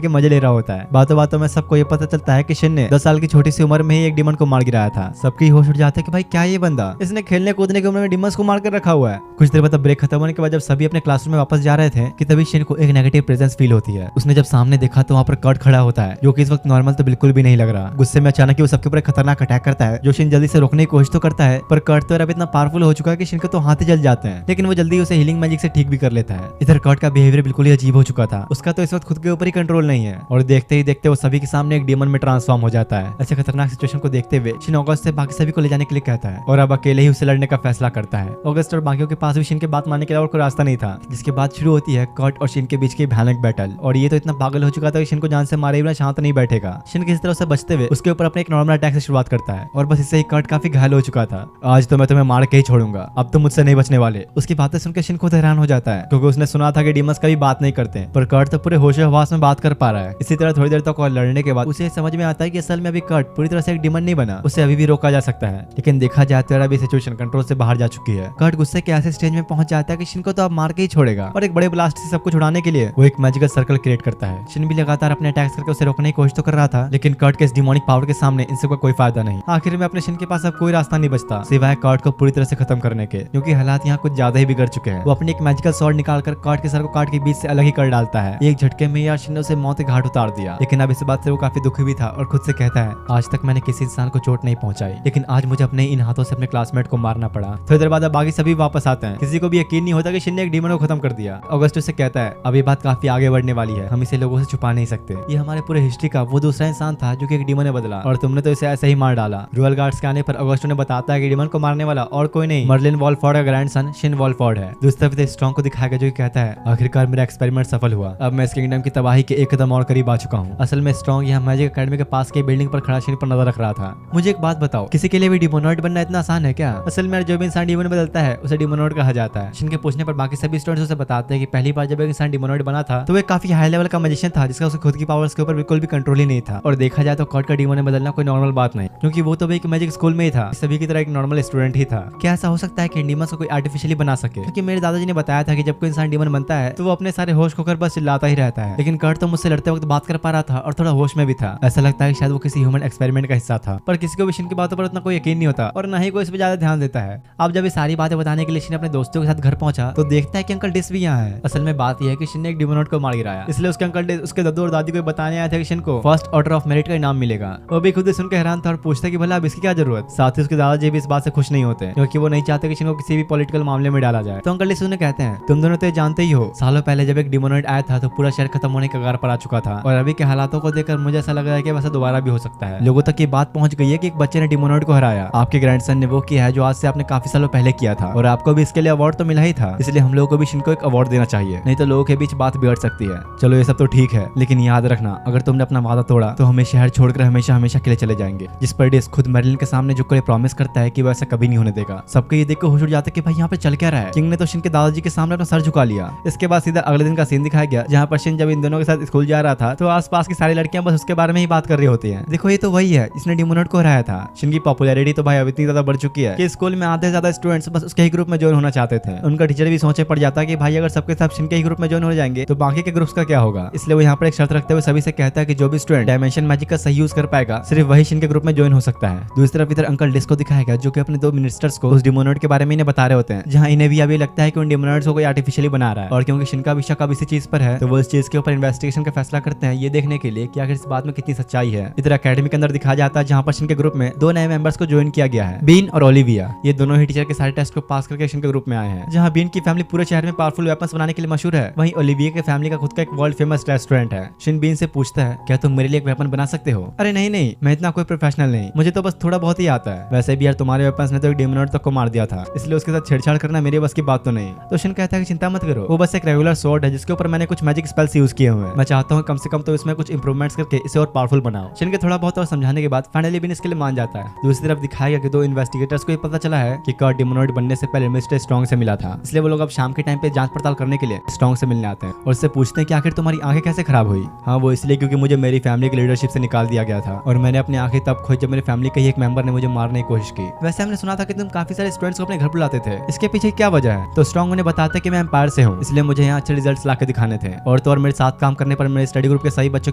Speaker 1: के मजे ले रहा होता है। बातों बातों में सबको ये पता चलता है कि शिन ने 10 साल की छोटी सी उम्र में ही एक डिमन को मार गिराया था। सबकी होश उड़ जाते हैं कि भाई क्या ये बंदा, इसने खेलने कूदने की उम्र में डिमंस को मार कर रखा हुआ है। कुछ देर बाद ब्रेक खत्म होने के बाद जब सभी अपने क्लासरूम में वापस जा रहे थे कि तभी शिन को एक नेगेटिव प्रेजेंस फील होती है। उसने जब सामने देखा तो वहाँ पर कर्ट खड़ा होता है जो कि इस वक्त नॉर्मल तो बिल्कुल भी नहीं लग रहा। गुस्से में अचानक वो सबके ऊपर खतरनाक अटैक करता है जो शिन जल्दी से रोकने की कोशिश तो करता है पर कर्ट तो अब इतना पावरफुल हो चुका है कि शिन के तो हाथ ही जल जाते हैं, लेकिन वो जल्दी उसे हीलिंग मैजिक से ठीक भी कर लेता है। इधर कर्ट का बिहेवियर बिल्कुल ही अजीब हो चुका था। उसका तो इस वक्त खुद के ऊपर ही कंट्रोल नहीं है और देखते ही देखते वो सभी के सामने एक डीमन में ट्रांसफॉर्म हो जाता है। ऐसे खतरनाक सिचुएशन को देखते हुए शिन ऑगस्ट से बाकी सभी को ले जाने के लिए कहता है और अब अकेले ही उसे लड़ने का फैसला करता है। ऑगस्ट और बाकियों के पास भी शिन की बात मानने के अलावा कोई रास्ता नहीं था, जिसके बाद शुरू होती है कर्ट और शिन के बीच की भयानक बैटल। और ये तो इतना पागल हो चुका था कि शिन को जान से मारे बिना शांत नहीं बैठेगा। शिन किसी तरह से बचते हुए उसके ऊपर अपने एक नॉर्मल अटैक से शुरुआत करता है और बस इससे ही कर्ट काफी घायल हो चुका था। आज तो मैं तुम्हें मार के ही छोड़ूंगा, अब तो मुझसे नहीं बचने वाले। उसकी बातें सुनकर शिन खुद हैरान हो जाता है क्योंकि उसने सुना था कि डीमंस कभी बात नहीं करते, पर कर्ट तो पूरे होशो हवास में बात कर पा रहा है। इसी तरह थोड़ी देर तक और लड़ने के बाद उसे समझ में आता है कि असल में अभी कर्ट पूरी तरह से एक डीमन नहीं बना, उसे अभी भी रोका जा सकता है। लेकिन देखा जाए तो अभी सिचुएशन कंट्रोल से बाहर जा चुकी है। कर्ट गुस्से के ऐसे स्टेज में पहुंच जाता है कि शिन को तो अब मार के ही छोड़ेगा और एक बड़े ब्लास्ट से सब कुछ उड़ाने के लिए वो एक मैजिकल सर्कल क्रिएट करता है। शिन भी लगातार अपने अटैक्स करके उसे रोकने की कोशिश तो कर रहा था, लेकिन कर्ट के इस डिमोनिक पावर के सामने इन सबका कोई फायदा नहीं। आखिर में अपने शिन के पास अब कोई रास्ता नहीं बचता सिवाय कर्ट को पूरी तरह से खत्म करने के, क्योंकि हालात यहाँ कुछ ज्यादा ही बिगड़ चुके हैं। वो अपनी एक मैजिकल स्वॉर्ड निकालकर कर्ट के सर को काट के बीच से अलग ही कर डालता है। एक झटके में यार शिन ने उसे मौत के घाट उतार दिया। लेकिन अब इस बात से वो काफी दुखी भी था और खुद से कहता है, आज तक मैंने किसी इंसान को चोट नहीं पहुंचाई, लेकिन आज मुझे अपने इन हाथों से अपने क्लासमेट को मारना पड़ा। थोड़ी देर बाद अब बाकी सभी वापस आते हैं। किसी को भी यकीन नहीं होता कि शिन ने एक डीमन को खत्म कर दिया। ऑगस्ट से कहता है, अब ये बात काफी आगे बढ़ने वाली है, हम इसे लोगों से छुपा नहीं सकते। ये हमारे पूरे हिस्ट्री का वो दूसरा इंसान था जो कि एक डीमन ने बदला और तुमने तो इसे ऐसे ही मार डाला। रॉयल गार्ड्स के आने पर ऑगस्टो ने बताता है कि डीमन को मारने वाला और कोई नहीं मर्लिन वॉलफोर्ड का ग्रैंडसन शिन वॉलफोर्ड है। दूसरी तरफ स्ट्रॉन्ग को दिखाया गया जो कि कहता है, आखिरकार मेरा एक्सपेरिमेंट सफल हुआ, अब मैं इस किंगडम की तबाही के एक कदम और करीब आ चुका हूँ। असल में स्ट्रॉन्ग यहाँ मैजिक एकेडमी के पास की बिल्डिंग पर खड़ा शिन पर नजर रख रहा था। मुझे एक बात बताओ, किसी के लिए भी डिमोनॉइड बनना इतना आसान है क्या? असल में जो भी इंसान डिमोन बदलता है उसे डिमोनॉइड कहा जाता है। शिन के पूछने पर बाकी सभी स्टूडेंट्स उसे बताते हैं कि पहली बार जब एक इंसान डिमोनॉइड बना था तो वो काफी हाई लेवल का मैजिशियन था जिसका उसे खुद की पावर्स के ऊपर बिल्कुल भी कंट्रोल ही नहीं था। और देखा जाए तो कर्ट का डिमोन बदलना कोई नॉर्मल बात नहीं, क्योंकि वो तो भी एक मैजिक स्कूल में ही था, सभी की तरह एक नॉर्मल स्टूडेंट ही था। क्या ऐसा हो सकता है कि डीमंस को कोई आर्टिफिशियली बना सके? क्योंकि मेरे दादाजी ने बताया था कि जब कोई इंसान डीमन बनता है तो वो अपने सारे होश खोकर बस चिल्लाता ही रहता है। लेकिन कर्ट तो मुझसे लड़ते वक्त बात कर पा रहा था और थोड़ा होश में भी था। ऐसा लगता है कि शायद वो किसी ह्यूमन एक्सपेरिमेंट का हिस्सा था। पर किसी को भी शिन की बातों पर उतना कोई यकीन नहीं होता और ना ही कोई इस पर ज्यादा ध्यान देता है। अब जब ये सारी बातें बताने के लिए शिन अपने दोस्तों के साथ घर पहुंचा तो देखता है कि अंकल डिस भी यहाँ है। असल में बात यह है कि शिन ने एक डिमोनॉइड को मार गिराया, इसलिए उसके अंकल डिस उसके दादू और दादी को बताने आए थे कि शिन को फर्स्ट ऑर्डर ऑफ मेरिट का इनाम मिलेगा। वो भी खुद सुनकर हैरान था और पूछता कि भला अब इसकी क्या जरूरत। साथ ही उसके दादाजी भी इस बात से खुश नहीं होते क्योंकि वो नहीं चाहते कि शिन को किसी भी पॉलिटिकल मामले में डाला जाए। तो अंकल डिस उन्हें कहते हैं, तुम दोनों तो जानते ही हो, सालों पहले जब एक डिमोनॉइड आया था तो पूरा शहर खत्म होने के कगार पर आ चुका था और अभी के हालातों को देखकर मुझे ऐसा लग रहा है कि वैसा दोबारा भी हो सकता है। लोगों तक ये बात पहुंच गई है कि एक बच्चे ने डिमोनॉइड को हराया। आपके ग्रैंडसन ने वो किया है जो आज से आपने काफी सालों पहले किया था और आपको भी इसके लिए अवार्ड तो मिला ही था, इसलिए हम लोगों को भी शिन को एक अवार्ड देना चाहिए, नहीं तो लोगों के बीच बात बिगड़ सकती है। चलो ये सब तो ठीक है, लेकिन याद रखना अगर तुमने अपना वादा तोड़ा तो हमें शहर छोड़कर हमेशा हमेशा के लिए चले जाएंगे। जिस पर डिस खुद मेरिलिन के सामने जो कोई प्रॉमिस करता है कि वो ऐसा कभी नहीं होने देगा। सबके ये देख कर होश उड़ जाता है कि भाई यहाँ पे चल क्या रहा है। किंग ने तो शिन के दादाजी के सामने अपना सर झुका लिया। इसके बाद सीधा अगले दिन का सीन दिखाया गया जहाँ पर शिन जब इन दोनों के साथ स्कूल जा रहा था तो आसपास की सारी लड़कियां बस उसके बारे में ही बात कर रही होती हैं। देखो ये तो वही है जिसने डिमोनॉइड को हराया था। शिन की पॉपुलैरिटी तो भाई अब इतनी ज्यादा बढ़ चुकी है कि स्कूल में आधे से ज्यादा स्टूडेंट्स बस उसके ही ग्रुप में ज्वाइन होना चाहते थे। उनका टीचर भी सोचे पड़ जाता कि भाई अगर सबके सब शिन के ही ग्रुप में ज्वाइन हो जाएंगे तो बाकी के ग्रुप्स का क्या होगा। इसलिए वो यहाँ पर एक शर्त रखते हुए सभी से कहता है कि जो भी स्टूडेंट डायमेंशन मैजिक का सही यूज कर पाएगा सिर्फ वही शिन के ग्रुप में ज्वाइन हो सकता है। दूसरी तरफ इधर अंकल डिस को दिखाया गया जो कि अपने दो मिनिस्टर्स को उस डिमोनॉइड के बारे में इन्हें बता रहे होते हैं, जहाँ इन्हें भी अभी लगता है कि उन डिमोनॉइड्स को कोई आर्टिफिशियली बना रहा है और क्योंकि शिन का भी शक अब इसी चीज पर है तो वो इस चीज के ऊपर इन्वेस्टिगेशन का फैसला करते हैं ये देखने के लिए कि आखिर इस बात में कितनी सच्चाई है। इधर एकेडमी के अंदर दिखाया जाता है जहाँ पर शिन के ग्रुप में दो नए मेंबर्स को ज्वाइन किया गया है, बीन और ओलिविया। ये दोनों ही टीचर के सारे टेस्ट को पास करके शिन के ग्रुप में आए हैं। जहाँ बीन की फैमिली पूरे शहर में पावरफुल वेपन्स बनाने के लिए मशहूर है, वहीं ओलिविया के फैमिली का खुद का एक वर्ल्ड फेमस रेस्टोरेंट है। शिन बीन से पूछता है, क्या तुम मेरे लिए एक वेपन बना सकते हो? अरे नहीं नहीं, मैं इतना कोई प्रोफेशनल नहीं, मुझे तो बस थोड़ा बहुत ही आता है। वैसे भी यार तुम्हारे वेपन्स ने तो एक डिमोनॉइड तक को मार दिया था, इसलिए उसके साथ छेड़छाड़ करना मेरे बस की बात तो नहीं। तो शिन कहता है कि चिंता मत करो, वो बस एक रेगुलर स्वॉर्ड है जिसके ऊपर मैंने कुछ मैजिक स्पेल्स यूज किए हुए हैं। मैं चाहता हूँ कम से कम तो इसमें कुछ इंप्रूवमेंट्स करके इसे और पावरफुल बनाओ। शिन के थोड़ा बहुत और समझाने के बाद फाइनली बीन इसके लिए मान जाता है। दूसरी तरफ दिखाया गया कि दो इन्वेस्टिगेटर्स को ये पता चला है कि कर्ट डिमोनॉइड बनने से पहले मिस्टर स्ट्रॉन्ग से मिला था, इसलिए वो लोग अब शाम के टाइम पे जांच पड़ताल करने के लिए स्ट्रॉन्ग से मिलने आते हैं और उससे पूछते हैं कि आखिर तुम्हारी आंखें कैसे खराब हुई। हाँ, वो इसलिए क्योंकि मुझे मेरी फैमिली की लीडरशिप से निकाल दिया गया था और मैंने अपनी आंखें तब खोई जब मेरी फैमिली के ही एक मेंबर ने मुझे मारने की कोशिश की। वैसे हमने सुना था कि तुम काफी सारे स्टूडेंट्स को अपने घर बुलाते थे, इसके पीछे क्या वजह है? तो स्ट्रॉन्ग उन्हें बताते हैं कि मैं एम्पायर से हूँ, इसलिए मुझे यहाँ अच्छे रिजल्ट्स लाके दिखाने थे। और तो और मेरे साथ काम करने पर मेरे स्टडी ग्रुप के सभी बच्चों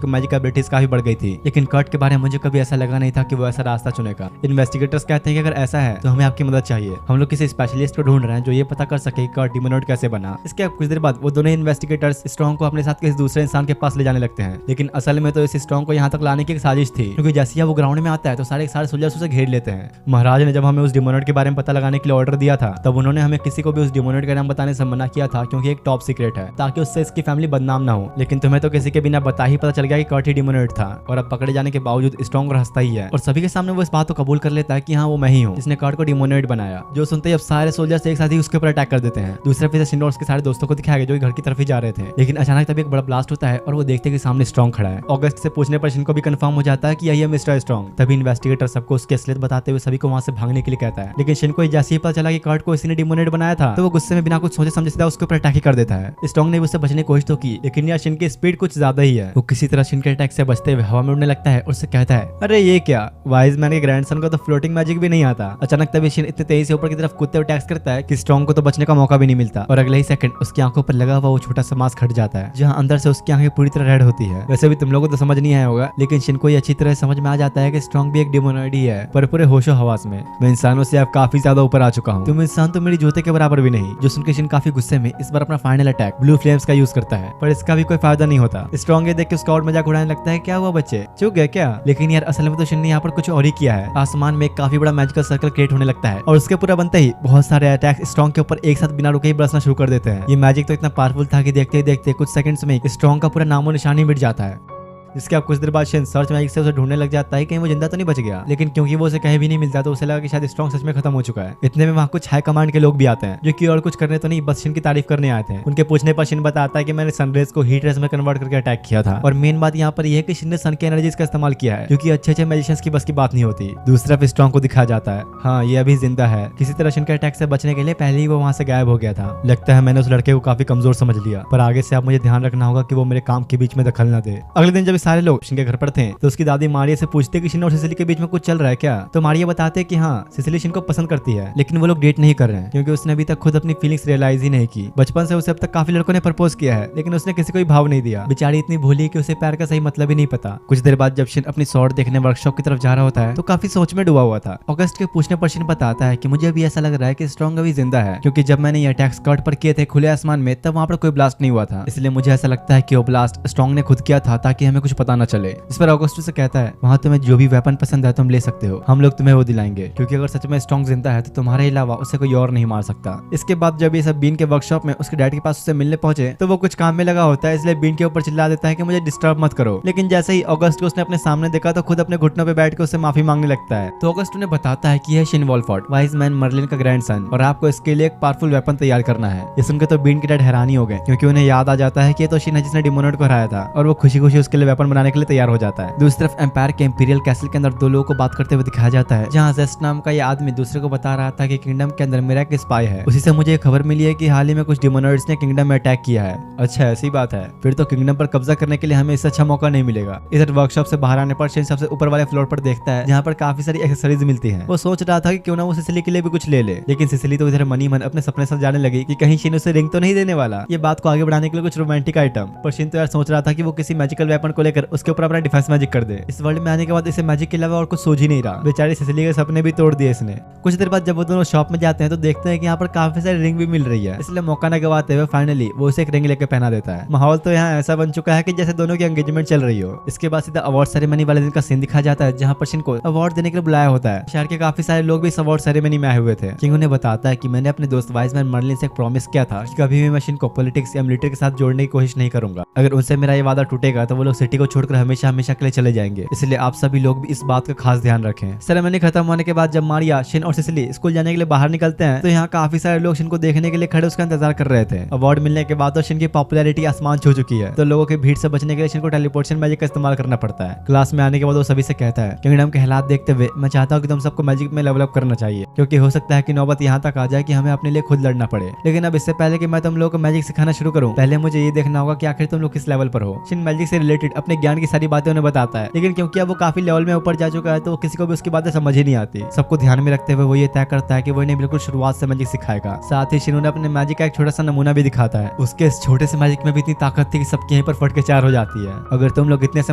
Speaker 1: की मैजिक एबिलिटीज काफी बढ़ गई थी। लेकिन कर्ट के बारे में मुझे कभी ऐसा लगा नहीं था कि वो ऐसा रास्ता चुनेगा। इन्वेस्टिगेटर्स कहते हैं कि अगर ऐसा है तो हमें आपकी मदद चाहिए। हम लोग किसी स्पेशलिस्ट को ढूंढ रहे हैं जो ये पता कर सके कर्ट डिमोनॉइड कैसे बना। इसके कुछ देर बाद वो दोनों इन्वेस्टिगेटर्स स्ट्रॉन्ग को अपने साथ किसी दूसरे इंसान के पास ले जाने लगते हैं। लेकिन असल में तो इस स्ट्रॉन्ग को यहाँ तक लाने की एक साजिश थी, क्योंकि जैसे ही वो ग्राउंड में आता है तो सारे सोल्जर्स उसे घेर लेते हैं। महाराज ने जब हमें उस डिमोनॉइड के बारे में पता लगाने के लिए ऑर्डर दिया था तब उन्होंने हमें किसी को भी उस डिमोनॉइड का नाम बताने से मना किया था, क्योंकि एक टॉप सीक्रेट है, ताकि उससे इसकी फैमिली बदनाम ना हो। लेकिन तुम्हें तो किसी के बिना बता ही पता चल गया कि कर्ट ही डिमोनॉइड था, और अब पकड़े जाने के बावजूद स्ट्रॉन्ग और हंसता ही है और सभी के सामने वो इस बात को कबूल कर लेता है कि हाँ वो मैं ही हूँ जिसने कर्ट को डिमोनॉइड बनाया। जो सुनते ही अब सारे सोल्जर्स एक साथ ही उसके ऊपर अटैक कर देते हैं। दूसरे तरफ शिन और उसके सारे दोस्तों को दिखाया गया जो घर की तरफ ही जा रहे थे, लेकिन अचानक तभी एक बड़ा ब्लास्ट होता है और वो देखते कि सामने स्ट्रॉन्ग खड़ा है। ऑगस्ट से पूछने पर शिन को भी कंफर्म हो जाता है कि यही है मिस्टर स्ट्रॉन्ग। तभी इन्वेस्टिगेटर सबको उसकी असलियत बताते हुए सभी को वहां से भागने के लिए कहता है, लेकिन शिन को जैसे ही पता चला कि कर्ट को इसी ने डिमोनेट बनाया था तो वो गुस्से में बिना कुछ सोचे समझे सीधा उसके ऊपर अटैक ही कर देता है। स्ट्रॉन्ग ने भी उससे बचने की कोशिश तो की, लेकिन यार शिन की स्पीड कुछ ज्यादा ही है। वो किसी तरह शिन के अटैक से बचते हुए हवा में उड़ने लगता है और उससे कहता है, अरे ये क्या, वाइज मैन के ग्रैंडसन को तो फ्लोटिंग मैजिक भी नहीं आता। अचानक तभी शिन इतने तेजी से ऊपर की तरफ कूदते हुए अटैक करता है कि स्ट्रॉन्ग को तो बचने का मौका भी नहीं मिलता और अगले ही सेकंड उसकी आंखों पर लगा हुआ वो छोटा सा मास्क हट जाता है, जहां अंदर से उसकी आंखें पूरी तरह रेड होती है। वैसे भी तुम लोगों को तो समझ नहीं आया होगा, लेकिन शिन को ये अच्छी तरह समझ में आ जाता है कि स्ट्रॉन्ग भी एक डिमोनॉइड ही है, पर पूरे होशो हवास में। मैं इंसानों से अब काफी ज्यादा ऊपर आ चुका हूँ, तुम इंसान तो मेरी जूते के बराबर भी नहीं। जो सुनकर शिन काफी गुस्से में इस बार अपना फाइनल अटैक ब्लू फ्लेम्स का यूज करता है, पर इसका भी कोई फायदा नहीं होता। स्ट्रॉन्ग ये देख के उसका और मजाक उड़ाने लगता है, क्या हुआ बच्चे, चुप गए क्या? लेकिन यार असल में तो शिन ने यहाँ पर कुछ और ही किया है। आसमान में एक काफी बड़ा मैजिकल सर्कल क्रिएट होने लगता है और उसके पूरा बनते ही बहुत सारे अटैक स्ट्रॉन्ग के ऊपर एक साथ बिना रुके ही बरसना शुरू कर देते हैं। ये मैजिक तो इतना पावरफुल था कि देखते ही देखते कुछ सेकंड्स में स्ट्रॉन्ग का पूरा नामो निशान ही मिट जाता है। जिसके अब कुछ देर बाद शिन सर्च मैजिक से उसे ढूंढने लग जाता है कहीं वो जिंदा तो नहीं बच गया, लेकिन क्योंकि वो उसे कहीं भी नहीं मिलता तो उसे लगा कि शायद स्ट्रॉन्ग सच में खत्म हो चुका है। इतने में वहाँ कुछ हाई कमांड के लोग भी आते हैं जो कि और कुछ करने तो नहीं बस शिन की तारीफ करने आए थे। उनके पूछने पर शिन बताता है कि मैंने सनरेज को हीट रेज में कन्वर्ट करके अटैक किया था, और मेन बात यहाँ पर यह है कि शिन ने सन की एनर्जीज का इस्तेमाल किया है, क्योंकि अच्छे मैजिशियंस की बस की बात नहीं होती। दूसरी तरफ स्ट्रॉन्ग को दिखाया जाता है, हाँ ये अभी जिंदा है। किसी तरह शिन के अटैक से बचने के लिए पहले ही वो वहाँ से गायब हो गया था। लगता है मैंने उस लड़के को काफी कमजोर समझ लिया, पर आगे से अब मुझे ध्यान रखना होगा कि वो मेरे काम के बीच में दखल न दे। अगले दिन जब सारे लोग शिन के घर पर थे तो उसकी दादी मारिया से पूछते कि शिन और सिसिली के बीच में कुछ चल रहा है क्या? तो मारिया बताते कि हाँ सिसिली शिन को पसंद करती है, लेकिन वो लोग डेट नहीं कर रहे हैं क्योंकि उसने अभी तक खुद अपनी फीलिंग्स रियलाइज ही नहीं की। बचपन से उसे अब तक काफी लड़कों ने प्रपोज किया है, लेकिन उसने किसी को भी भाव नहीं दिया। बेचारी इतनी भोली कि उसे प्यार का सही मतलब ही नहीं पता। कुछ देर बाद जब शिन अपनी स्वॉर्ड देखने वर्कशॉप की तरफ जा रहा होता है तो काफी सोच में डूबा हुआ था। ऑगस्ट के पूछने पर शिन बताता है कि मुझे अभी ऐसा लग रहा है कि स्ट्रॉन्ग अभी जिंदा है, क्योंकि जब मैंने ये अटैक्स कर्ट पर किए थे खुले आसमान में तब वहाँ पर कोई ब्लास्ट नहीं हुआ था, इसलिए मुझे ऐसा लगता है कि वो ब्लास्ट स्ट्रॉन्ग ने खुद किया था ताकि हमें कुछ पता न चले। इस पर ऑगस्ट से कहता है, वहाँ तुम्हें जो भी वेपन पसंद है तुम ले सकते हो, हम लोग तुम्हें वो दिलाएंगे, क्योंकि अगर सच में स्ट्रॉन्ग जिंदा है तो तुम्हारे अलावा उसे कोई और नहीं मार सकता। इसके बाद जब ये सब बीन के वर्कशॉप में उसके डैड के पास उसे मिलने पहुंचे तो वो कुछ काम में लगा होता है, इसलिए बीन के ऊपर चिल्ला देता है कि मुझे डिस्टर्ब मत करो। लेकिन जैसे ही ऑगस्ट को उसने अपने सामने देखा तो खुद अपने घुटनों पे बैठ के उससे माफी मांगने लगता है। तो ऑगस्ट उन्हें बताता है कि यह शिन वॉलफॉर्ड वाइज मैन मर्लिन का ग्रैंडसन, और आपको इसके लिए एक पावरफुल वेपन तैयार करना है। ये सुनकर तो बीन के डैड हैरानी हो गए, क्योंकि उन्हें याद आ जाता है कि ये तो शिन है जिसने डिमोनॉइड को हराया था, और वो खुशी खुशी उसके लिए वेपन बनाने के लिए तैयार हो जाता है। दूसरी तरफ एम्पायर के इंपीरियल कैसल के अंदर दो लोगों को बात करते हुए दिखाया जाता है, जहाँ जेस्ट नाम का ये आदमी दूसरे को बता रहा था कि किंगडम के अंदर मेरा एक स्पाई है। उसी से मुझे खबर मिली है कि हाल ही में कुछ डिमोनॉइड्स ने किंगडम में अटैक किया है। अच्छा ऐसी बात है, फिर तो किंगडम पर कब्जा करने के लिए हमें इससे अच्छा मौका नहीं मिलेगा। इधर वर्कशॉप से बाहर आने पर शिन सबसे ऊपर वाले फ्लोर पर देखता है, जहाँ पर काफी सारी एक्सेसरीज मिलती हैं। वो सोच रहा था कि क्यों ना वो सिसिली के लिए भी कुछ ले ले, लेकिन सिसिली तो इधर मनी मन अपने सपने साथ जाने लगी कि कहीं शिन उसे रिंग तो नहीं देने वाला। ये बात को आगे बढ़ाने के लिए कुछ रोमांटिक आइटम, पर शिन तो यार सोच रहा था कि वो किसी मैजिकल वेपन को लेकर उसके ऊपर अपना डिफेंस मैजिक कर दे। इस वर्ल्ड में आने के बाद इसे मैजिक के अलावा और कुछ सोच ही नहीं रहा। बेचारी सिसिली के सपने भी तोड़ दिए इसने। कुछ देर बाद जब वो दोनों शॉप में जाते हैं तो देखते हैं कि यहाँ पर काफी सारी रिंग भी मिल रही है, इसलिए मौका न गवाते हुए फाइनली वो उसे एक रिंग लेकर पहना देता है। माहौल तो यहाँ ऐसा बन चुका है कि जैसे दोनों की एंगेजमेंट चल रही हो। इसके बाद सीधा अवार्ड सेरेमनी वाले दिन का सीन दिखाया जाता है, जहाँ पर शिन को अवार्ड देने के लिए बुलाया होता है। शहर के काफी सारे लोग भी इस अवार्ड सेरेमनी में आए हुए थे। किंग उन्हें बताता है कि मैंने अपने दोस्त वाइज मैन मर्लिन से एक प्रॉमिस किया था कि कभी भी मैं शिन को पॉलिटिक्स या मिलिट्री के साथ जोड़ने की कोशिश नहीं करूंगा। अगर उनसे मेरा ये वादा टूटेगा तो वो लोग सिटी पार्टी को छोड़कर हमेशा हमेशा के लिए चले जाएंगे, इसलिए आप सभी लोग भी इस बात का खास ध्यान रखें। सेरेमनी खत्म होने के बाद जब मारिया, शिन और सिसिली स्कूल जाने के लिए बाहर निकलते हैं तो यहाँ काफी सारे लोग शिन को देखने के लिए खड़े उसका इंतजार कर रहे थे। अवार्ड मिलने के बाद तो शिन की पॉपुलैरिटी आसमान छू चुकी है, तो लोगों की भीड़ से बचने के लिए शिन को टेलीपोर्टेशन मैजिक का इस्तेमाल करना पड़ता है। क्लास में आने के बाद वो सभी से कहता है, किंगडम के हालात देखते हुए मैं चाहता हूँ कि तुम सबको मैजिक में लेवल अप करना चाहिए, क्योंकि हो सकता है कि नौबत यहाँ तक आ जाए कि हमें अपने लिए खुद लड़ना पड़े। लेकिन अब इससे पहले कि मैं तुम लोगों को मैजिक सिखाना शुरू करूँ, पहले मुझे ये देखना होगा कि आखिर तुम लोग किस लेवल पर हो। शिन मैजिक से रिलेटेड अपने ज्ञान की सारी बातें उन्हें बताता है, लेकिन क्योंकि अब वो काफी लेवल में ऊपर जा चुका है तो किसी को भी उसकी बातें समझ ही नहीं आती। सबको ध्यान में रखते हुए वो ये तय करता है कि वो इन्हें बिल्कुल शुरुआत से मैजिक सिखाएगा। साथ ही शिन उन्हें अपने मैजिक का एक छोटा सा नमूना भी दिखाता है। उसके इस छोटे से मैजिक में भी इतनी ताकत थी कि सबके यहीं पर फट के चार हो जाती है। अगर तुम लोग इतने से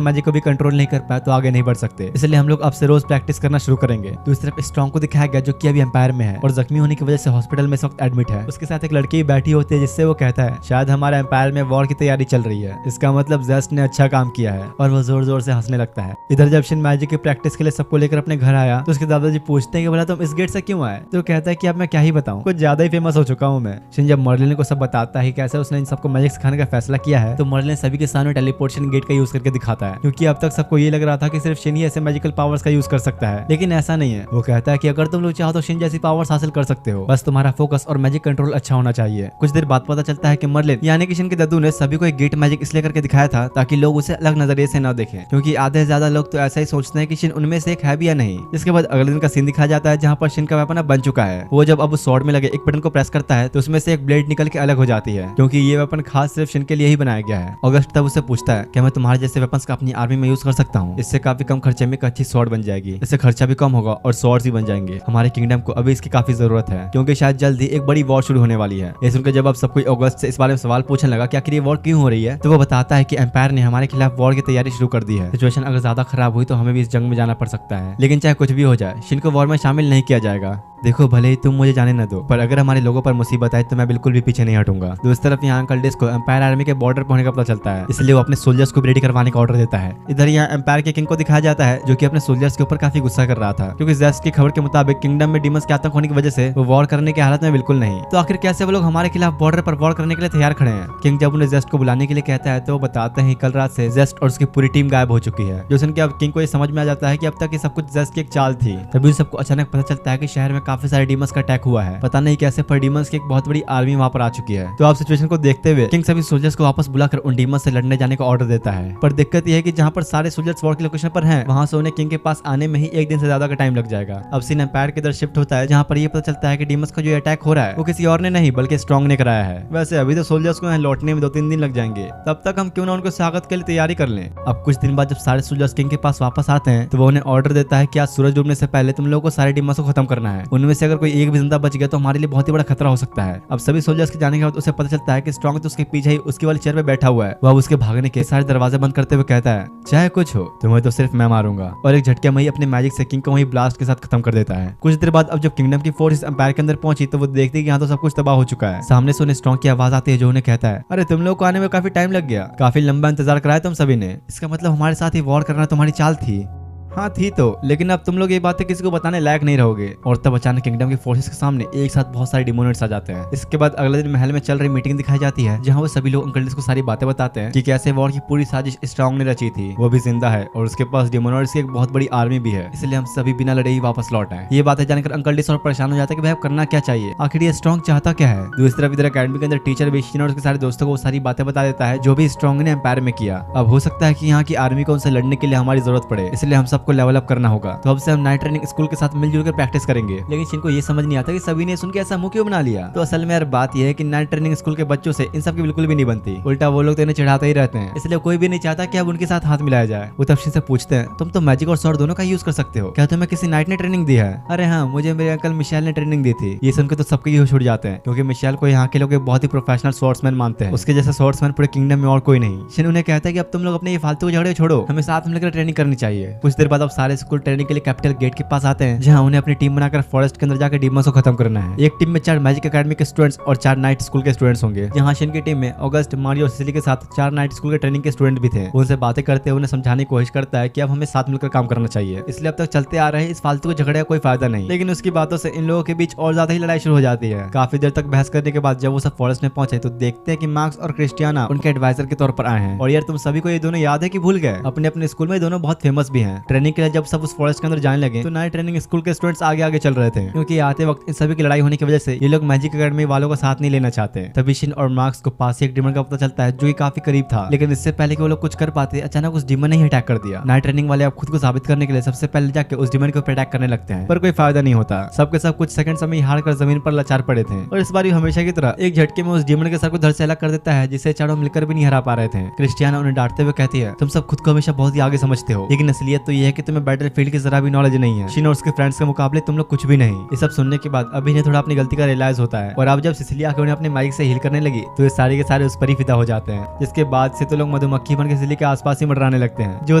Speaker 1: मैजिक को भी कंट्रोल नहीं कर पाए तो आगे नहीं बढ़ सकते, इसलिए हम लोग अब से रोज प्रैक्टिस करना शुरू करेंगे। दूसरी तरफ स्ट्रॉन्ग को दिखाया गया जो कि अभी एम्पायर में है और जख्मी होने की वजह से हॉस्पिटल में इस वक्त एडमिट है। उसके साथ एक लड़की बैठी होती है जिससे वो कहता है, शायद हमारे एम्पायर में वॉर की तैयारी चल रही है, इसका मतलब जेस्ट ने अच्छा काम किया है, और वो जोर जोर से हंसने लगता है। इधर जब शिन मैजिक की प्रैक्टिस के लिए सबको लेकर अपने घर आया तो उसके दादाजी पूछते हैं कि बोला तुम इस गेट से क्यों आए, तो कहता है कि अब मैं क्या ही बताऊं, कुछ ज्यादा ही फेमस हो चुका हूं मैं। शिन जब मर्लिन को सब बताता है कैसे उसने इन सबको मैजिक सिखाने का फैसला किया है तो मर्लिन सभी के सामने टेलीपोर्टेशन गेट का यूज करके दिखाता है, क्योंकि अब तक सबको ये लग रहा था कि सिर्फ शिन ही ऐसे मैजिकल पावर्स का यूज कर सकता है, लेकिन ऐसा नहीं है। वो कहता है कि अगर तुम लोग चाहो तो शिन जैसी पावर्स हासिल कर सकते हो, बस तुम्हारा फोकस और मैजिक कंट्रोल अच्छा होना चाहिए। कुछ देर बाद पता चलता है कि मर्लिन यानी कि शिन के दादू ने सभी को एक गेट मैजिक इसलिए करके दिखाया था ताकि लोग उसे अलग नजरिए से न देखें, क्योंकि आधे से ज्यादा लोग तो ऐसा ही सोचते हैं कि शिन उनमें से एक है भी या नहीं। इसके बाद अगले दिन का सीन दिखाया जाता है जहाँ पर शिन का वेपन अब बन चुका है। वो जब अब उस स्वॉर्ड में लगे एक बटन को प्रेस करता है तो उसमें से एक ब्लेड निकल के अलग हो जाती है, क्योंकि ये वेपन खास सिर्फ शिन के लिए ही बनाया गया है। ऑगस्ट तब उससे पूछता है कि मैं तुम्हारे जैसे वेपन्स का अपनी आर्मी में यूज कर सकता हूँ, इससे काफी कम खर्चे में एक अच्छी स्वॉर्ड बन जाएगी, इससे खर्चा भी कम होगा और स्वॉर्ड्स भी बन जाएंगे। हमारे किंगडम को अभी इसकी काफी जरूरत है, क्योंकि शायद जल्द ही एक बड़ी वॉर शुरू होने वाली है। ये सुनकर जब अब सब कोई ऑगस्ट से इस बारे में सवाल पूछने लगा कि आखिर ये वॉर क्यों हो रही है, तो वो बताता है कि एम्पायर ने हमारे खिलाफ वॉर की तैयारी शुरू कर दी है। सिचुएशन अगर ज्यादा खराब हुई तो हमें भी इस जंग में जाना पड़ सकता है, लेकिन चाहे कुछ भी हो जाए शिन को वॉर में शामिल नहीं किया जाएगा। देखो भले ही तुम मुझे जाने न दो, पर अगर हमारे लोगों पर मुसीबत आए तो मैं बिल्कुल भी पीछे नहीं हटूंगा। दूसरी तरफ यहाँ अंकल डिस को एम्पायर आर्मी के बॉर्डर पर होने का पता चलता है, इसलिए वो अपने सोल्जर्स को रेडी करवाने का ऑर्डर देता है। इधर यहाँ एम्पायर के किंग को दिखाया जाता है जो कि अपने सोल्जर्स के ऊपर काफी गुस्सा कर रहा था, क्योंकि जेस्ट की खबर के मुताबिक किंगडम में डीमंस के आतंक होने की वजह से वो वॉर करने की हालत में बिल्कुल नहीं। तो आखिर कैसे वो लोग हमारे खिलाफ बॉर्डर पर वॉर करने के लिए तैयार खड़े हैं। किंग जब उन्हें जेस्ट को बुलाने के लिए कहता है तो वो बताते हैं कल रात से जेस्ट और उसकी पूरी टीम गायब हो चुकी है, जो सुन के अब किंग को ये समझ में आ जाता है कि अब तक ये सब कुछ जेस्ट की एक चाल थी। तभी सबको अचानक पता चलता है कि शहर में काफी सारे डीमंस का अटैक हुआ है, पता नहीं कैसे पर डीमंस की एक बहुत बड़ी आर्मी वहां पर आ चुकी है। तो आप सिचुएशन को देखते हुए किंग सभी सोल्जर्स को वापस बुलाकर उन डीमंस से लड़ने जाने का ऑर्डर देता है। पर दिक्कत यह है कि जहां पर सारे सोल्जर्स वॉर की लोकेशन पर हैं, वहां से उन्हें किंग के पास आने में ही एक दिन से ज्यादा का टाइम लग जाएगा। अब सीन एम्पायर की तरफ शिफ्ट होता है जहां पर ये पता चलता है कि डीमंस का जो अटैक हो रहा है वो किसी और ने नहीं बल्कि स्ट्रॉन्ग ने कराया है। वैसे अभी तो सोल्जर्स को यहाँ लौटने में 2-3 दिन लग जाएंगे, तब तक हम क्यों ना उनको स्वागत के लिए तैयारी कर लें। अब कुछ दिन बाद जब सारे सोल्जर्स किंग के पास वापस आते हैं तो वो उन्हें ऑर्डर देता है कि आज सूरज डूबने से पहले तुम लोगों को सारे डीमंस को खत्म करना है। उनमें से अगर कोई एक भी जिंदा बच गया तो हमारे लिए बहुत ही बड़ा खतरा हो सकता है। अब सभी सोल्जर्स के जाने के बाद उसे पता चलता है कि स्ट्रॉन्ग तो उसके पीछे ही उसकी वाली चेयर पे बैठा हुआ है। वह उसके भागने के सारे दरवाजे बंद करते हुए कहता है, चाहे कुछ हो तुम्हें तो सिर्फ मैं मारूंगा, और एक झटके में ही अपने मैजिक से किंग को वही ब्लास्ट के साथ खत्म कर देता है। कुछ देर बाद अब जब किंगडम की फोर्स एम्पायर के अंदर पहुंची तो वो देखती है कि यहाँ तो सब कुछ तबाह हो चुका है। सामने से उन्हें स्ट्रॉन्ग की आवाज आती है जो उन्हें कहता है, अरे तुम लोग को आने में काफी टाइम लग गया, काफी लंबा इंतजार कराया तुम सभी ने, इसका मतलब हमारे साथ ही वॉर करना तुम्हारी चाल थी। हाँ थी तो, लेकिन अब तुम लोग ये बातें किसी को बताने लायक नहीं रहोगे। और तब अचानक किंगडम के फोर्सेस के सामने एक साथ बहुत सारे डिमोनेट्स आ जाते हैं। इसके बाद अगले दिन महल में चल रही मीटिंग दिखाई जाती है जहाँ वो सभी लोग अंकल डिस को सारी बातें बताते हैं कि कैसे वॉर की पूरी साजिश स्ट्रॉन्ग ने रची थी, वो भी जिंदा है और उसके पास डिमोनेट्स की एक बहुत बड़ी आर्मी भी है, इसलिए हम सभी बिना लड़े ही वापस लौट आए। ये बातें जानकर अंकल डिस और परेशान हो जाते हैं कि भाई अब करना क्या चाहिए, आखिर ये स्ट्रॉन्ग चाहता क्या है। दूसरी तरफ इधर अकेडमी के अंदर टीचर बेशिन और उसके सारे दोस्तों को वो सारी बातें बता देता है जो भी स्ट्रॉन्ग ने एम्पायर में किया। अब हो सकता है कि यहाँ की आर्मी को उनसे लड़ने के लिए हमारी जरूरत पड़े, इसलिए हम सबको लेवल अप करना होगा। तो अब से हम नाइट ट्रेनिंग स्कूल के साथ मिलजुल कर प्रैक्टिस करेंगे। लेकिन शिन को ये समझ नहीं आता कि सभी ने सुन के ऐसा मुंह क्यों बना लिया। तो असल में यार बात यह है कि नाइट ट्रेनिंग स्कूल के बच्चों से इन सब की बिल्कुल भी नहीं बनती, उल्टा वो लोग तो इन्हें चढ़ाते ही रहते हैं, इसलिए कोई भी नहीं चाहता कि अब उनके साथ हाथ मिलाया जाए। वो तब शिन से पूछते हैं, तुम तो मैजिक और स्वॉर्ड दोनों का यूज कर सकते हो, क्या तुम्हें किसी नाइट ने ट्रेनिंग दी है? अरे हाँ, मुझे मेरे अंकल मिशेल ने ट्रेनिंग दी थी। ये सुनकर तो सबके होश उड़ जाते हैं, क्योंकि मिशेल को यहाँ के लोग बहुत ही प्रोफेशनल स्वॉर्ड्समैन मानते हैं, उसके जैसा स्वॉर्ड्समैन पूरे किंगडम में और कोई नहीं। शिन उन्हें कहता है कि अब तुम लोग अपने ये फालतू झगड़े छोड़ो, हमें साथ मिलकर ट्रेनिंग करनी चाहिए। कुछ देर बाद अब सारे स्कूल ट्रेनिंग के लिए कैपिटल गेट के पास आते हैं, जहाँ उन्हें अपनी टीम बनाकर फॉरेस्ट के अंदर जाकर डीमंस को खत्म करना है। एक टीम में 4 मैजिक एकेडमी के स्टूडेंट्स और 4 नाइट स्कूल के स्टूडेंट्स होंगे, जहाँ शिन की टीम में ऑगस्ट, मारियो और सिसिली के साथ 4 नाइट स्कूल के ट्रेनिंग के स्टूडेंट भी थे। उनसे बातें करते हुए उन्हें समझाने की कोशिश करता है कि अब हमें साथ मिलकर काम करना चाहिए, इसलिए अब तक चलते आ रहे इस फालतू के झगड़े का कोई फायदा नहीं। लेकिन उसकी बातों से इन लोगों के बीच और ज्यादा ही लड़ाई शुरू हो जाती है। काफी देर तक बहस करने के बाद जब वो सब फॉरेस्ट में पहुंचे तो देखते हैं कि मार्क्स और क्रिस्टियाना उनके एडवाइजर के तौर पर आए हैं। और यार तुम सभी को ये दोनों याद है कि भूल गए? अपने अपने स्कूल में दोनों बहुत फेमस भी हैं। ट्रेनिंग के लिए जब सब उस फॉरेस्ट के अंदर जाने लगे तो नाइट ट्रेनिंग स्कूल के स्टूडेंट्स आगे आगे चल रहे थे, क्योंकि आते वक्त इन सभी की लड़ाई होने की वजह से ये लोग मैजिक एकेडमी वालों का साथ नहीं लेना चाहते। तभी शिन और मार्क्स को पास ही एक डीमन का पता चलता है जो कि काफी करीब था, लेकिन इससे पहले कि वो लोग कुछ कर पाते अचानक उस डीमन ने ही अटैक कर दिया। नाइट ट्रेनिंग वाले अब खुद को साबित करने के लिए सबसे पहले जाके उस डीमन के ऊपर अटैक करने लगते हैं, पर कोई फायदा नहीं होता। सबके सब कुछ सेकंड में हार कर जमीन पर लाचार पड़े थे और इस बार हमेशा की तरह एक झटके में उस डीमन के सर को धड़ से अलग कर देता है, जिसे चारों मिलकर भी नहीं हरा पा रहे थे। क्रिस्टियाना उन्हें डांटते हुए कहती है, तुम सब खुद को हमेशा बहुत ही आगे समझते हो, लेकिन असलियत तो ये है कि तुम्हें बैटलफील्ड की जरा भी नॉलेज नहीं है। शिन और उसके फ्रेंड्स के मुकाबले तुम लोग कुछ भी नहीं। ये सब सुनने के बाद अभी इन्हें थोड़ा अपनी गलती का रियलाइज होता है और अब जब सिसिली आके उन्हें अपने माइक से हील करने लगी तो ये सारे के सारे उस पर ही फिदा हो जाते हैं। जिसके बाद से तो लोग मधुमक्खी बन के सिसिली के आसपास ही मंडराने लगते हैं, जो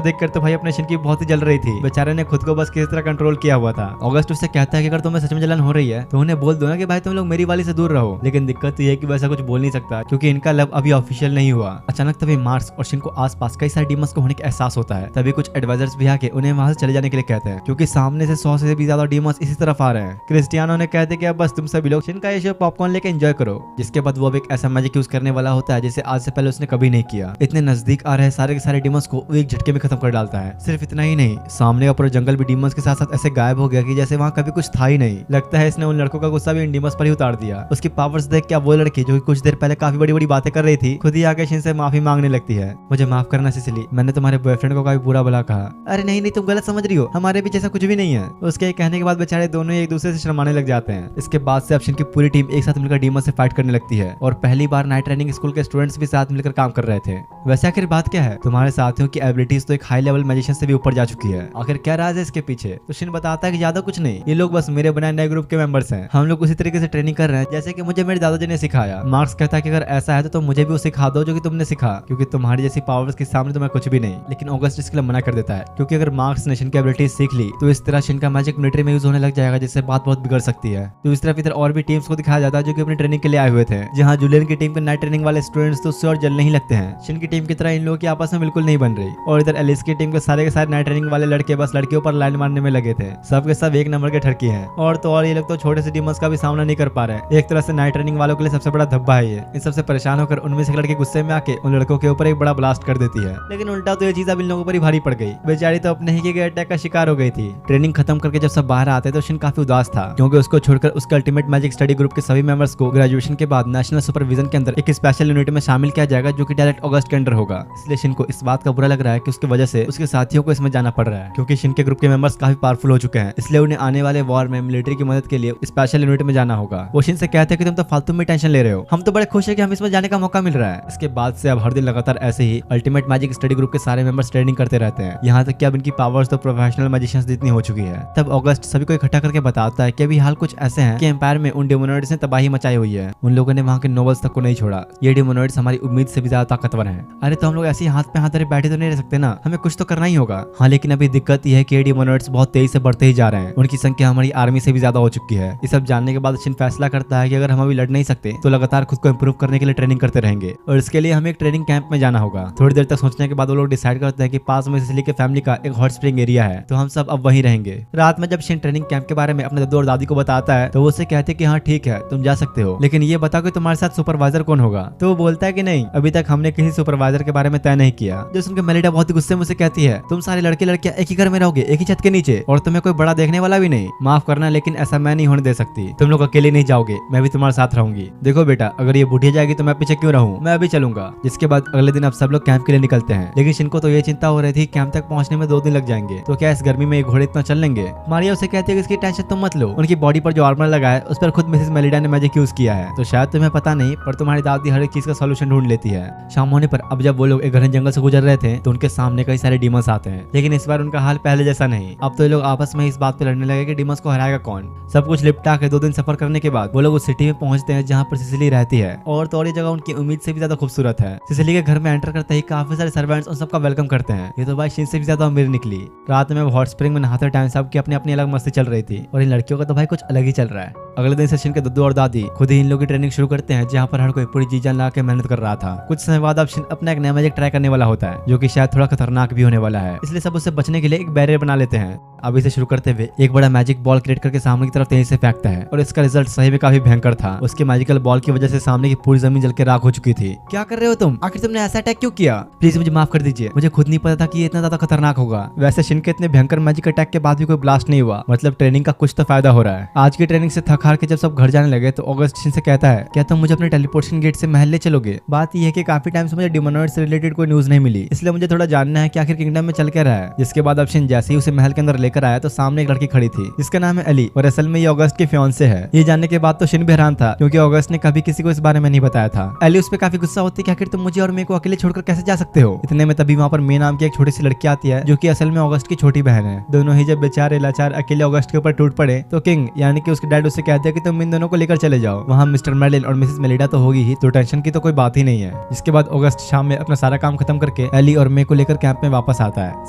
Speaker 1: देखकर तो भाई अपने शिन की बहुत ही जल रही थी। बेचारे ने खुद को बस किस तरह कंट्रोल किया हुआ था। ऑगस्ट उससे कहता है कि अगर तुम्हें सच में जलन हो रही है तो उन्हें बोल दो ना कि भाई तुम लोग मेरी वाली से दूर रहो, लेकिन दिक्कत ये है कि वैसा कुछ बोल नहीं सकता क्योंकि इनका लव अभी ऑफिशियल नहीं हुआ। अचानक तभी मार्क्स और शिन को आसपास कई सारे डीमंस को होने का एहसास होता है। तभी कुछ एडवाइजर्स भी आके उन्हें वहां से चले जाने के लिए कहते हैं, क्योंकि सामने से 100 से भी ज्यादा डीमंस इसी तरफ आ रहे हैं। क्रिस्टियानो ने कहते कि अब बस तुम सभी लोग शिन का ये शो पॉपकॉर्न लेके एंजॉय करो। जिसके बाद वो अब एक ऐसा मैजिक यूज करने वाला होता है जिसे आज से पहले उसने कभी नहीं किया। इतने नजदीक आ रहे सारे के सारे डीमंस को वो एक झटके में खत्म कर डालता है। सिर्फ इतना ही नहीं, सामने का पूरा जंगल भी डीमंस के साथ साथ ऐसे गायब हो गया कि जैसे वहाँ कभी कुछ था ही नहीं। लगता है इसने उन लड़कों का गुस्सा भी इन डीमंस पर ही उतार दिया। उसकी पावर्स देख के अब वो लड़की जो कि कुछ देर पहले काफी बड़ी बड़ी बातें कर रही थी खुद ही आके शिन से माफी मांगने लगती है। मुझे माफ करना सिसिली, मैंने तुम्हारे बॉयफ्रेंड को काफी बुरा भला कहा। अरे नहीं नहीं, तुम गलत समझ रही हो, हमारे बीच ऐसा कुछ भी नहीं है। उसके कहने के बाद बेचारे दोनों एक दूसरे से शर्माने लग जाते हैं। इसके बाद से अब शिन की पूरी टीम एक साथ मिलकर डीमंस से फाइट करने लगती है और पहली बार नाइट ट्रेनिंग स्कूल के स्टूडेंट्स भी साथ मिलकर काम कर रहे थे। वैसे आखिर बात क्या है? तुम्हारे साथियों की एबिलिटीज तो एक हाई लेवल मैजिशियन से भी ऊपर जा चुकी है। आखिर क्या राज है इसके पीछे? तो शिन बताता है कि ज्यादा कुछ नहीं, ये लोग बस मेरे बनाए नए ग्रुप के मेंबर्स हैं। हम लोग उसी तरीके से ट्रेनिंग कर रहे हैं जैसे कि मुझे मेरे दादाजी ने सिखाया। मार्क्स कहता है कि अगर ऐसा है तो तुम मुझे भी वो सिखा दो जो कि तुमने सीखा, क्योंकि तुम्हारी जैसी पावर्स के सामने तो मैं कुछ भी नहीं। लेकिन ऑगस्ट इसके लिए मना कर देता है, क्योंकि अगर मार्क्स ने शिन की एबिलिटीज सीख ली तो इस तरह शिन का मैजिक मिलिट्री में यूज होने लग जाएगा, जिससे बात बहुत बिगड़ सकती है। तो इस तरफ इधर और भी टीम्स को दिखाया जाता है जो कि अपनी ट्रेनिंग के लिए आए हुए थे, जहाँ जूलियन की टीम के नाइट ट्रेनिंग वाले स्टूडेंट्स तो उससे और जलने ही लगते हैं। शिन की टीम की तरह इन लोगों की आपस में बिल्कुल नहीं बन रही और इधर एलिस की टीम के सारे नाइट ट्रेनिंग वाले लड़के बस लड़कियों पर लाइन मारने में लगे थे। सबके सब एक नंबर के ठरकी हैं और तो और ये लोग तो छोटे से डीमंस का भी सामना नहीं कर पा रहे। एक तरह से नाइट ट्रेनिंग वालों के लिए सबसे बड़ा धब्बा है ये। इन सबसे परेशान होकर उनमें से एक लड़के गुस्से में आके उन लड़कों के ऊपर एक बड़ा ब्लास्ट कर देती है, लेकिन उल्टा तो ये चीज अब इन लोगों पर ही भारी पड़ गई। बेचारी तो अपने ही के अटैक का शिकार हो गई थी। ट्रेनिंग खत्म करके जब सब बाहर आते तो शिन काफी उदास था, क्योंकि उसको छोड़कर उसके अल्टीमेट मैजिक स्टडी ग्रुप के सभी मेंबर्स को ग्रेजुएशन के बाद नेशनल सुपरविजन के अंदर एक स्पेशल यूनिट में शामिल किया जाएगा जो कि डायरेक्ट ऑगस्ट के अंदर होगा। इसलिए शिन को इस बात का बुरा लग रहा है कि उसकी वजह से उसके साथियों को इसमें जाना पड़ रहा है, क्योंकि शिन के ग्रुप के मेंबर्स काफी पावरफुल हो चुके हैं। इसलिए उन्हें आने वाले वॉर में मिलिट्री की मदद के लिए स्पेशल यूनिट में जाना होगा। वो शिन से कहते हैं कि तुम तो फालतू में टेंशन ले रहे हो, हम तो बड़े खुश है कि हम इसमें जाने का मौका मिल रहा है। इसके बाद से अब हर दिन लगातार ऐसे ही अल्टीमेट मैजिक स्टडी ग्रुप के सारे मेंबर्स ट्रेनिंग करते रहते हैं, यहाँ तक कि अब इनकी पावर्स तो प्रोफेशनल मैजिशियंस जितनी हो चुकी है। तब ऑगस्ट सभी को इकट्ठा करके बताता है कि अभी हाल कुछ ऐसे हैं कि एम्पायर में उन डेमोनॉइड्स ने तबाही मचाई हुई है। उन लोगों ने वहाँ के नोबल्स तक को नहीं छोड़ा। ये डेमोनॉइड्स हमारी उम्मीद से भी ज्यादा ताकतवर हैं। अरे तो हम लोग ऐसे ही हाथ पे हाथ धरे बैठे तो नहीं रह सकते ना, हमें कुछ तो करना ही होगा। हाँ, लेकिन अभी दिक्कत यह है कि ये डेमोनॉइड्स बहुत तेजी से बढ़ते ही जा रहे हैं। उनकी संख्या हमारी आर्मी से भी ज्यादा हो चुकी है। ये सब जानने के बाद शिन फैसला करता है कि अगर हम अभी लड़ नहीं सकते तो लगातार खुद को इंप्रूव करने के लिए ट्रेनिंग करते रहेंगे और इसके लिए हमें एक ट्रेनिंग कैंप में जाना होगा। थोड़ी देर तक सोचने के बाद वो लोग डिसाइड करते हैं कि पास में सिसिली के फैमिली का एक हॉट स्प्रिंग एरिया है, तो हम सब अब वहीं रहेंगे। रात में जब शिन ट्रेनिंग कैंप के बारे में अपने दादू और दादी को बताता है तो वो उससे कहते हैं कि हाँ ठीक है तुम जा सकते हो, लेकिन ये बताओ कि तुम्हारे साथ सुपरवाइजर कौन होगा। तो वो बोलता है कि नहीं, अभी तक हमने किसी सुपरवाइजर के बारे में तय नहीं किया। जो सुनकर मेलिडा बहुत ही गुस्से मुझसे कहती है, तुम सारे लड़के लड़कियां एक ही घर में रहोगे, एक ही छत के नीचे, और तुम्हें कोई बड़ा देखने वाला भी नहीं। माफ करना लेकिन ऐसा मैं नहीं होने दे सकती। तुम लोग अकेले नहीं जाओगे, मैं भी तुम्हारे साथ रहूंगी। देखो बेटा, अगर ये बुढ़ी जाएगी तो मैं पीछे क्यों रहूं, मैं अभी चलूंगा। जिसके बाद अगले दिन अब सब लोग कैंप के लिए निकलते हैं, लेकिन शिन को तो ये चिंता हो रही थी कैंप तक पहुंचने में 2 दिन लग जाएंगे, तो क्या इस गर्मी में ये घोड़े इतना चल लेंगे। मारिया उसे कहती है कि इसकी टेंशन तुम मत लो, उनकी बॉडी पर जो आर्मर लगा है उस पर खुद मिसेस मेलिडा ने मैजिक यूज किया है, तो शायद तुम्हें पता नहीं पर तुम्हारी दादी हर एक चीज का सॉल्यूशन ढूंढ लेती है। शाम होने पर अब जब वो लोग एक घने जंगल से गुजर रहे थे तो उनके सामने कई सारे डीमंस आते हैं, लेकिन इस बार उनका हाल पहले जैसा नहीं। अब तो ये लोग आपस में इस बात पे लड़ने लगे कि डीमंस को हराएगा कौन। सब कुछ लिपटा के 2 दिन सफर करने के बाद वो लोग उस सिटी में पहुंचते हैं जहाँ पर सिसिली रहती है, और तो और ये जगह उनकी उम्मीद से भी ज्यादा खूबसूरत है। सिसिली के घर में एंटर करते ही काफी सारे सर्वेंट्स उन सबका वेलकम करते हैं। ये तो भाई शिन से भी ज्यादा अमीर निकली। रात में वो हॉट स्प्रिंग में नहाते टाइम सबकी अपनी अपनी अलग मस्ती चल रही थी और इन लड़कियों का तो भाई कुछ अलग ही चल रहा है। अगले दिन सचिन के दद्दू और दादी खुद ही इन लोगों की ट्रेनिंग शुरू करते हैं, जहाँ पर हर कोई पूरी जी जान लगा के मेहनत कर रहा था। कुछ समय बाद अब शिन अपना एक नया मैजिक ट्राई करने वाला होता है, जो कि शायद थोड़ा खतरनाक भी होने वाला है, इसलिए सब उससे बचने के लिए एक बैरियर बना लेते हैं। अभी से शुरू करते हुए एक बड़ा मैजिक बॉल क्रिएट करके सामने की तरफ तेजी से फेंकता है और इसका रिजल्ट सही में काफी भयंकर था। उसके मैजिकल बॉल की वजह से सामने की पूरी जमीन जल के राख हो चुकी थी। क्या कर रहे हो तुम? आखिर तुमने ऐसा अटैक क्यों किया? प्लीज मुझे माफ कर दीजिए, मुझे खुद नहीं पता था कि ये इतना ज्यादा खतरनाक होगा। वैसे शिन के इतने भयंकर मैजिक अटैक के बाद भी कोई ब्लास्ट नहीं हुआ, मतलब ट्रेनिंग का कुछ तो फायदा हो रहा है। आज की ट्रेनिंग से थक हार के जब सब घर जाने लगे तो ऑगस्ट शिन से कहता है, क्या तुम मुझे अपने टेलीपोर्टेशन गेट से महल ले चलोगे? बात यह है कि काफी टाइम से मुझे डिमोनॉइड से रिलेटेड कोई न्यूज नहीं मिली, इसलिए मुझे थोड़ा जानना है कि आखिर किंगडम में चल क्या रहा है। जिसके बाद अब शिन जैसे ही उसे महल के अंदर लेकर आया तो सामने एक लड़की खड़ी थी जिसका नाम है एली और असल में ये ऑगस्ट की फियांसे है। ये जानने के बाद तो शिन भी हैरान था, क्योंकि ऑगस्ट ने कभी किसी को इस बारे में नहीं बताया था। एली उस पर काफी गुस्सा होती है कि आखिर तुम मुझे और मेरे को अकेले छोड़कर कैसे जा सकते हो। इतने में तभी वहाँ पर मे नाम की एक छोटी सी लड़की आती है, जो कि असल में ऑगस्ट की छोटी बहन है। दोनों ही जब बेचारे लाचार अकेले ऑगस्ट के ऊपर टूट पड़े तो किंग यानी कि उसके डैड उससे कहते हैं कि तुम इन दोनों को लेकर चले जाओ। वहाँ मिस्टर मेर्लिन और मिसेस मेलिडा तो होगी ही, तो टेंशन की तो कोई बात ही नहीं है। इसके बाद ऑगस्ट शाम में अपना सारा काम खत्म करके एली और मे को लेकर कैंप में वापस आता है।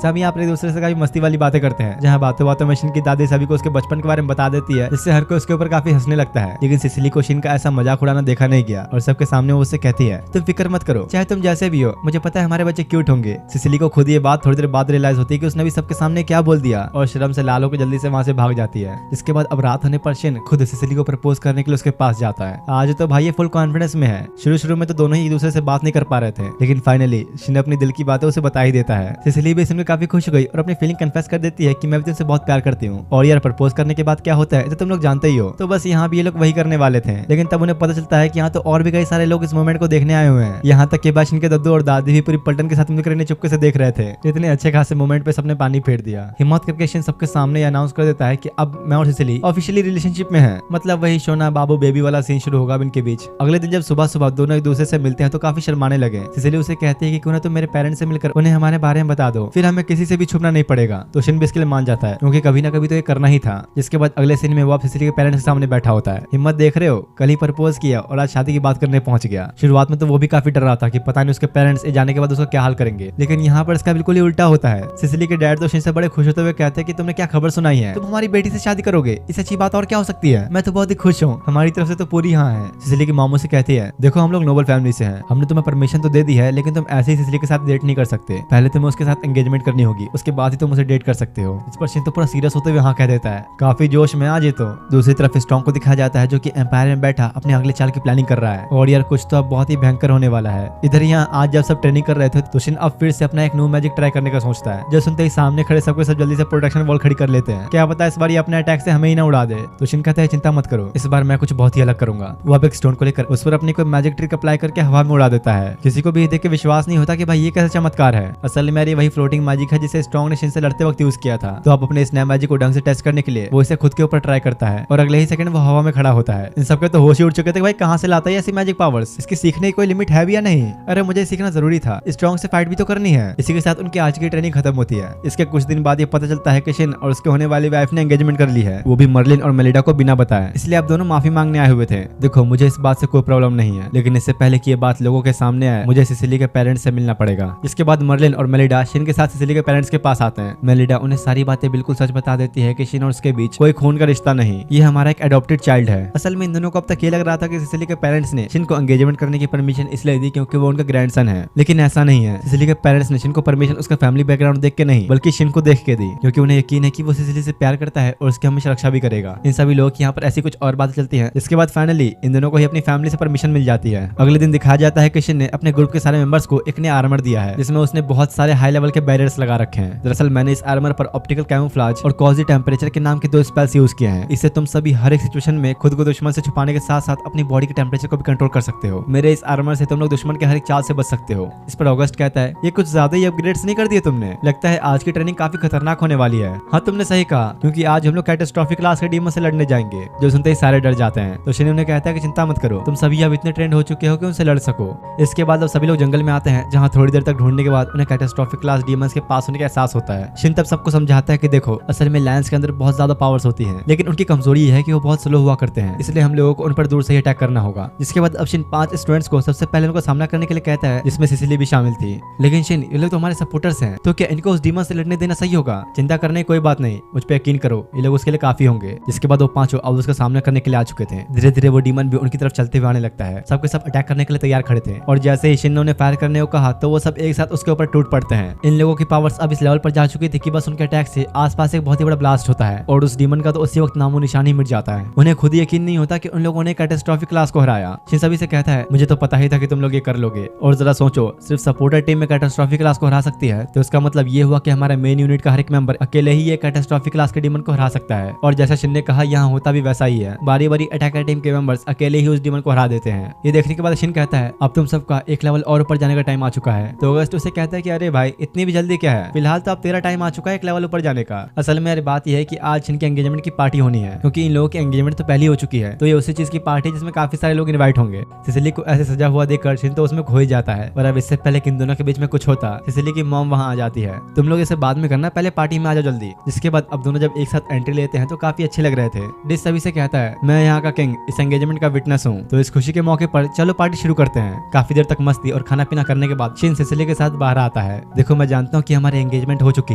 Speaker 1: सब यहाँ पर एक दूसरे से काफी मस्ती वाली बातें करते हैं, जहाँ बातों बातों में शिन की दादी सभी को उसके बचपन के बारे में बता देती है, जिससे हर कोई उसके ऊपर काफी हंसने लगता है। लेकिन सिसिली को शिन का ऐसा मजाक उड़ाना देखा नहीं गया और सबके सामने वो उससे कहती है, तुम फिक्र मत करो, चाहे तुम जैसे भी हो, मुझे पता है हमारे बच्चे क्यूट होंगे। सिसिली को खुद ये बात थोड़ी देर बाद रियलाइज होती है कि उसने भी सबके सामने क्या बोल दिया और शर्म से लाल होकर जल्दी से वहाँ से भाग जाती है। इसके बाद अब रात होने पर शिन खुद सिसिली को प्रपोज करने के लिए उसके पास जाता है। आज तो भाई ये फुल कॉन्फिडेंस में है। शुरू में तो दोनों ही एक दूसरे से बात नहीं कर पा रहे थे, लेकिन फाइनली शिन अपनी दिल की बातें उसे बता ही देता है। सिसिली भी इसमें काफी खुश हो गई और अपनी फीलिंग कन्फेस कर देती है कि मैं भी तुमसे बहुत प्यार करती हूँ। और यार प्रपोज करने के बाद क्या होता है तो तुम लोग जानते ही हो। तो बस यहाँ भी ये लोग वही करने वाले थे, लेकिन तब उन्हें पता चलता है कि यहाँ तो और भी कई सारे लोग इस मोमेंट को देखने आए हुए हैं। यहाँ तक कि बाद शिन के दद्दू और दादी भी पूरी पलटन के साथ मिलकर इन्हें चुपके से देख रहे थे। इतने अच्छे खासे मोमेंट पे सबने पानी फेर दिया। हिम्मत करके शिन सबके सामने अनाउंस कर देता है कि अब मैं और सिसिली ऑफिशियली रिलेशनशिप में है, मतलब वही सोना बाबू बेबी वाला सीन शुरू होगा इनके बीच। अगले दिन जब सुबह सुबह दोनों एक दूसरे से मिलते हैं तो काफी शर्माने लगे। सिसिली उसे कहती है कि क्यों ना तुम मेरे पेरेंट्स से मिलकर उन्हें हमारे बारे में बता दो, फिर हमें किसी से भी छुपना नहीं पड़ेगा। तो शिन भी इसके लिए मान जाता है, क्योंकि कभी ना कभी तो ये करना ही था। जिसके बाद अगले सीन में वो सिसिली के पेरेंट्स के सामने बैठा होता है। हिम्मत देख रहे हो, कल ही प्रपोज किया और आज शादी की बात करने पहुंच गया। शुरुआत में तो वो भी काफी डर रहा था कि पता नहीं उसके पेरेंट्स ये जाने के बाद उसका क्या हाल करेंगे, लेकिन यहाँ पर इसका बिल्कुल ही उल्टा होता है। सिसिली के डैड तो शिन से बड़े खुश होते हुए कहते हैं कि तुमने क्या खबर सुनाई है, तुम हमारी बेटी से शादी करोगे, इससे अच्छी बात और क्या हो सकती है। मैं तो बहुत ही खुश हूँ, हमारी तरफ से तो पूरी हाँ है। सिसिली की मामू से कहती है, देखो हम लोग नोबल फैमिली से हैं, हमने तुम्हें परमिशन तो दे दी है, लेकिन तुम ऐसे ही सिसिली के साथ डेट नहीं कर सकते। पहले तुम्हें उसके साथ एंगेजमेंट करनी होगी, उसके बाद ही तुम उसे डेट कर सकते हो। इस पर शिन तो पूरा सीरियस होते हुए हाँ कह देता है। काफी जोश में आज ये तो। दूसरी तरफ स्ट्रॉन्ग को दिखाया जाता है, जो कि एम्पायर में बैठा अपने अगले चाल की प्लानिंग कर रहा है। और यार कुछ तो अब बहुत ही भयंकर होने वाला है। इधर यहाँ आज जब सब ट्रेनिंग कर रहे थे तो शिन अब फिर से अपना एक न्यू मैजिक ट्राई करने का सोचता है। जो सुनते ही सामने खड़े सबको सब जल्दी से प्रोटेक्शन वॉल खड़ी कर लेते हैं। क्या पता इस बार ये अपने अटैक से हमें ही ना उड़ा दे। तो शिन कहता है चिंता मत करो, इस बार मैं कुछ बहुत ही अलग करूंगा। वो अब एक स्टोन को लेकर उस पर अपनी कोई मैजिक ट्रिक अप्लाई करके हवा में उड़ा देता है। किसी को भी देख के विश्वास नहीं होता कि भाई ये कैसा चमत्कार है। असल में ये वही फ्लोटिंग मैजिक है जिसे स्ट्रॉन्ग ने शिन से लड़ते वक्त यूज किया था। तो अब अपने इस नए मैजिक को ढंग से टेस्ट करने के लिए वो इसे खुद के ऊपर ट्राई करता है और अगले ही सेकंड वो हवा में खड़ा होता है। इन सबके तो होश ही उड़ चुके थे, भाई कहाँ से लाता है ऐसी मैजिक पावर्स, इसकी सीखने की कोई लिमिट है भी या नहीं। अरे मुझे सीखना जरूरी था, स्ट्रॉन्ग से फाइट भी तो करनी है। इसी के साथ उनकी आज की ट्रेनिंग खत्म होती है। इसके कुछ दिन बाद ये पता चलता है कि शिन और उसके होने वाली वाइफ ने एंगेजमेंट कर ली है, वो भी मर्लिन और मेलिडा को बिना बताए। इसलिए आप दोनों माफी मांगने आए हुए थे। देखो मुझे इस बात से कोई प्रॉब्लम नहीं है, लेकिन इससे पहले कि ये बात लोगों के सामने आए मुझे सिसिली के पेरेंट्स से मिलना पड़ेगा। इसके बाद मर्लिन और मेलिडा शिन के साथ सिसिली के पेरेंट्स के पास आते हैं। मेलिडा उन्हें सारी बातें बिल्कुल सच बता देती है कि शिन और उसके बीच कोई खून का रिश्ता नहीं, ये हमारा एक एडॉप्टेड चाइल्ड है। असल में इन दोनों को अब तक ये लग रहा था कि सिसिली के पेरेंट्स ने शिन को एंगेजमेंट करने की परमिशन इसलिए दी क्योंकि वो उनका ग्रैंडसन है, लेकिन ऐसा नहीं है। सिसिली के पेरेंट्स ने शिन को परमिशन उसका फैमिली बैकग्राउंड देख के नहीं बल्कि शिन को देख के दी, क्योंकि उन्हें यकीन है कि वो सिसिली से प्यार करता है और उसकी हमेशा रक्षा भी करेगा। इन सभी लोग यहाँ पर ऐसी कुछ और बातें चलती हैं। इसके बाद फाइनली इन दोनों को ही अपनी फैमिली से परमिशन मिल जाती है। अगले दिन दिखाया जाता है कि शिन ने अपने ग्रुप के सारे मेंबर्स को एक नया आर्मर दिया है, जिसमें उसने बहुत सारे हाई लेवल के बैरियर्स लगा रखे हैं। दरअसल मैंने इस आर्मर पर ऑप्टिकल कैमोफ्लेज और कॉजी टेम्परेचर के नाम के 2 स्पेल्स यूज किए हैं। इससे तुम सभी हर एक सिचुएशन में खुद को दुश्मन से छुपाने के साथ साथ अपनी बॉडी के टेम्परेचर को भी कंट्रोल कर सकते हो। मेरे इस आर्मर से तुम लोग दुश्मन के हर एक चाल से बच सकते हो। इस पर ऑगस्ट कहता है, ये कुछ ज्यादा ही अपग्रेड्स नहीं कर दिए तुमने, लगता है आज की ट्रेनिंग काफी खतरनाक होने वाली है। हाँ तुमने सही कहा, क्योंकि आज हम लोग कैटास्ट्रॉफिक क्लास के डीमन से लड़ने जाएंगे। जो सुनते ही सारे डर जाते हैं। तो शिन उन्हें कहता है कि चिंता मत करो, तुम सभी अब इतने ट्रेंड हो चुके हो कि उनसे लड़ सको। इसके बाद अब सभी लोग जंगल में आते हैं, जहाँ थोड़ी देर तक ढूंढने के बाद उन्हें कैटास्ट्रॉफिक क्लास डीमंस के पास होने का एहसास होता है। शिन तब सबको समझाता है कि देखो, असल में लायंस के अंदर बहुत ज्यादा पावर्स होती हैं, लेकिन उनकी कमजोरी ये है कि वो बहुत स्लो हुआ करते हैं, इसलिए हम लोगों को उन पर दूर से ही अटैक करना होगा। जिसके बाद अब शिन 5 स्टूडेंट्स को सबसे पहले उनका सामना करने के लिए कहता है, जिसमें सिसिली भी शामिल थी। लेकिन शिन, ये लोग तो हमारे सपोर्टर्स हैं, तो क्या इनको उस डीमन से लड़ने देना सही होगा? चिंता करने की कोई बात नहीं, मुझ पर यकीन करो, ये लोग उसके लिए काफी होंगे। जिसके बाद वो पांचों अब उसका सामना करने के लिए आ चुके थे। धीरे धीरे वो डीमन भी उनकी तरफ चलते हुए आने लगता है। सबके सब अटैक करने के लिए तैयार खड़े थे, और जैसे ही शिन ने उन्हें फायर करने को कहा तो वो सब एक साथ उसके ऊपर टूट पड़ते हैं। इन लोगों की पावर्स अब इस लेवल पर जा चुकी थी कि बस उनके अटैक से आसपास एक बहुत ही बड़ा ब्लास्ट होता है, और उस डीमन का तो उसी वक्त नामो निशान ही मिट जाता है। उन्हें खुद यकीन नहीं होता कि उन लोगों ने कैटास्ट्रॉफिक क्लास को हराया। शिन सभी से कहता है, मुझे तो पता ही था कि तुम लोग ये कर लोगे, और जरा सोचो, सिर्फ सपोर्टर टीम में कैटास्ट्रॉफिक क्लास को हरा सकती है, तो इसका मतलब ये हुआ कि हमारे मेन यूनिट का हर एक मेंबर अकेले ही ये कैटास्ट्रॉफिक क्लास के डीमन को हरा सकता है। और जैसा शिन ने कहा, यहाँ होता भी वैसा ही है, बारी बारी अटैकर टीम के मेंबर्स अकेले ही उस डीमन को हरा देते हैं। ये देखने के बाद शिन कहता है, अब तुम सबका एक लेवल और ऊपर जाने का टाइम आ चुका है। तो अगस्त उसे कहता है कि अरे भाई, इतनी भी जल्दी क्या है, फिलहाल तो अब तेरा टाइम आ चुका है एक लेवल ऊपर जाने का। असल में यार बात यह है कि आज शिन के एंगेजमेंट की पार्टी होनी है, क्योंकि इन लोगों की एंगेजमेंट तो पहले हो चुकी है, तो ये उसी चीज की पार्टी जिसमें काफी सारे लोग इन्वाइट होंगे। सिसिली को ऐसे सजा हुआ देखकर शिन तो उसमें खो ही जाता है। और अब इससे पहले कि इन दोनों के बीच में कुछ होता, सिसिली की मॉम वहां आ जाती है। तुम लोग इसे बाद में करना, पहले पार्टी में आ जाओ जल्दी। जिसके बाद अब दोनों जब एक साथ एंट्री लेते हैं तो काफी अच्छे लग रहे थे। डिस सभी से कहता है, मैं यहाँ का किंग, इस एंगेजमेंट का विटनेस हूँ, तो इस खुशी के मौके पर चलो पार्टी शुरू करते हैं। काफी देर तक मस्ती और खाना पीना करने के बाद शिन सिसिली के साथ बाहर आता है। देखो, मैं जानता हूँ कि हमारी एंगेजमेंट हो चुकी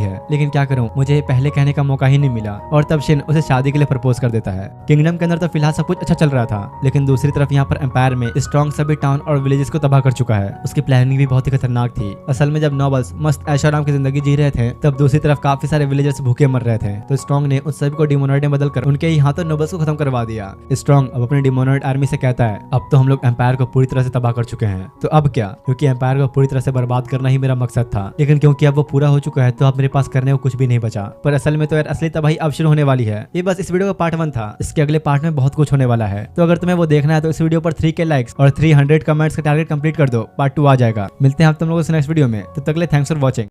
Speaker 1: है, लेकिन क्या करूँ, मुझे पहले कहने का मौका ही नहीं मिला। और तब शिन उसे शादी के लिए प्रपोज कर देता है। किंगडम के अंदर तो फिलहाल सब कुछ अच्छा चल रहा था, लेकिन दूसरी तरफ यहाँ पर एम्पायर में स्ट्रॉन्ग सभी टाउन और विलेजेस को तबाह कर चुका है। उसकी प्लानिंग भी बहुत ही खतरनाक थी। असल में जब नोबल्स मस्त ऐशोआराम की जिंदगी जी रहे थे, तब दूसरी तरफ काफी सारे विलेजर्स भूखे मर रहे थे। तो स्ट्रॉन्ग ने उन सभी को डिमोनॉइड में बदलकर उनके ही हाथों नोबल्स को खत्म करवा दिया। स्ट्रॉन्ग अब अपनी डिमोनॉइड आर्मी से कहता है, अब तो हम लोग एम्पायर को पूरी तरह से तबाह कर चुके हैं, तो अब क्या? क्योंकि एम्पायर को पूरी तरह से बर्बाद करना ही मेरा मकसद था, लेकिन क्योंकि अब वो पूरा हो चुका है तो अब मेरे पास करने को कुछ भी नहीं बचा। पर असल में तो यार असली तबाही अब शुरू होने वाली है। ये बस इस वीडियो का पार्ट 1 था, इसके अगले पार्ट में बहुत कुछ होने वाला है। तो अगर तुम्हें वो देखना है तो इस वीडियो पर 3K लाइक्स और 300 कमेंट्स का टारगेट कंप्लीट कर दो, पार्ट 2 आ जाएगा। मिलते हैं आप तुम लोगों से नेक्स्ट वीडियो में, तब तक के लिए थैंक्स फॉर वॉचिंग।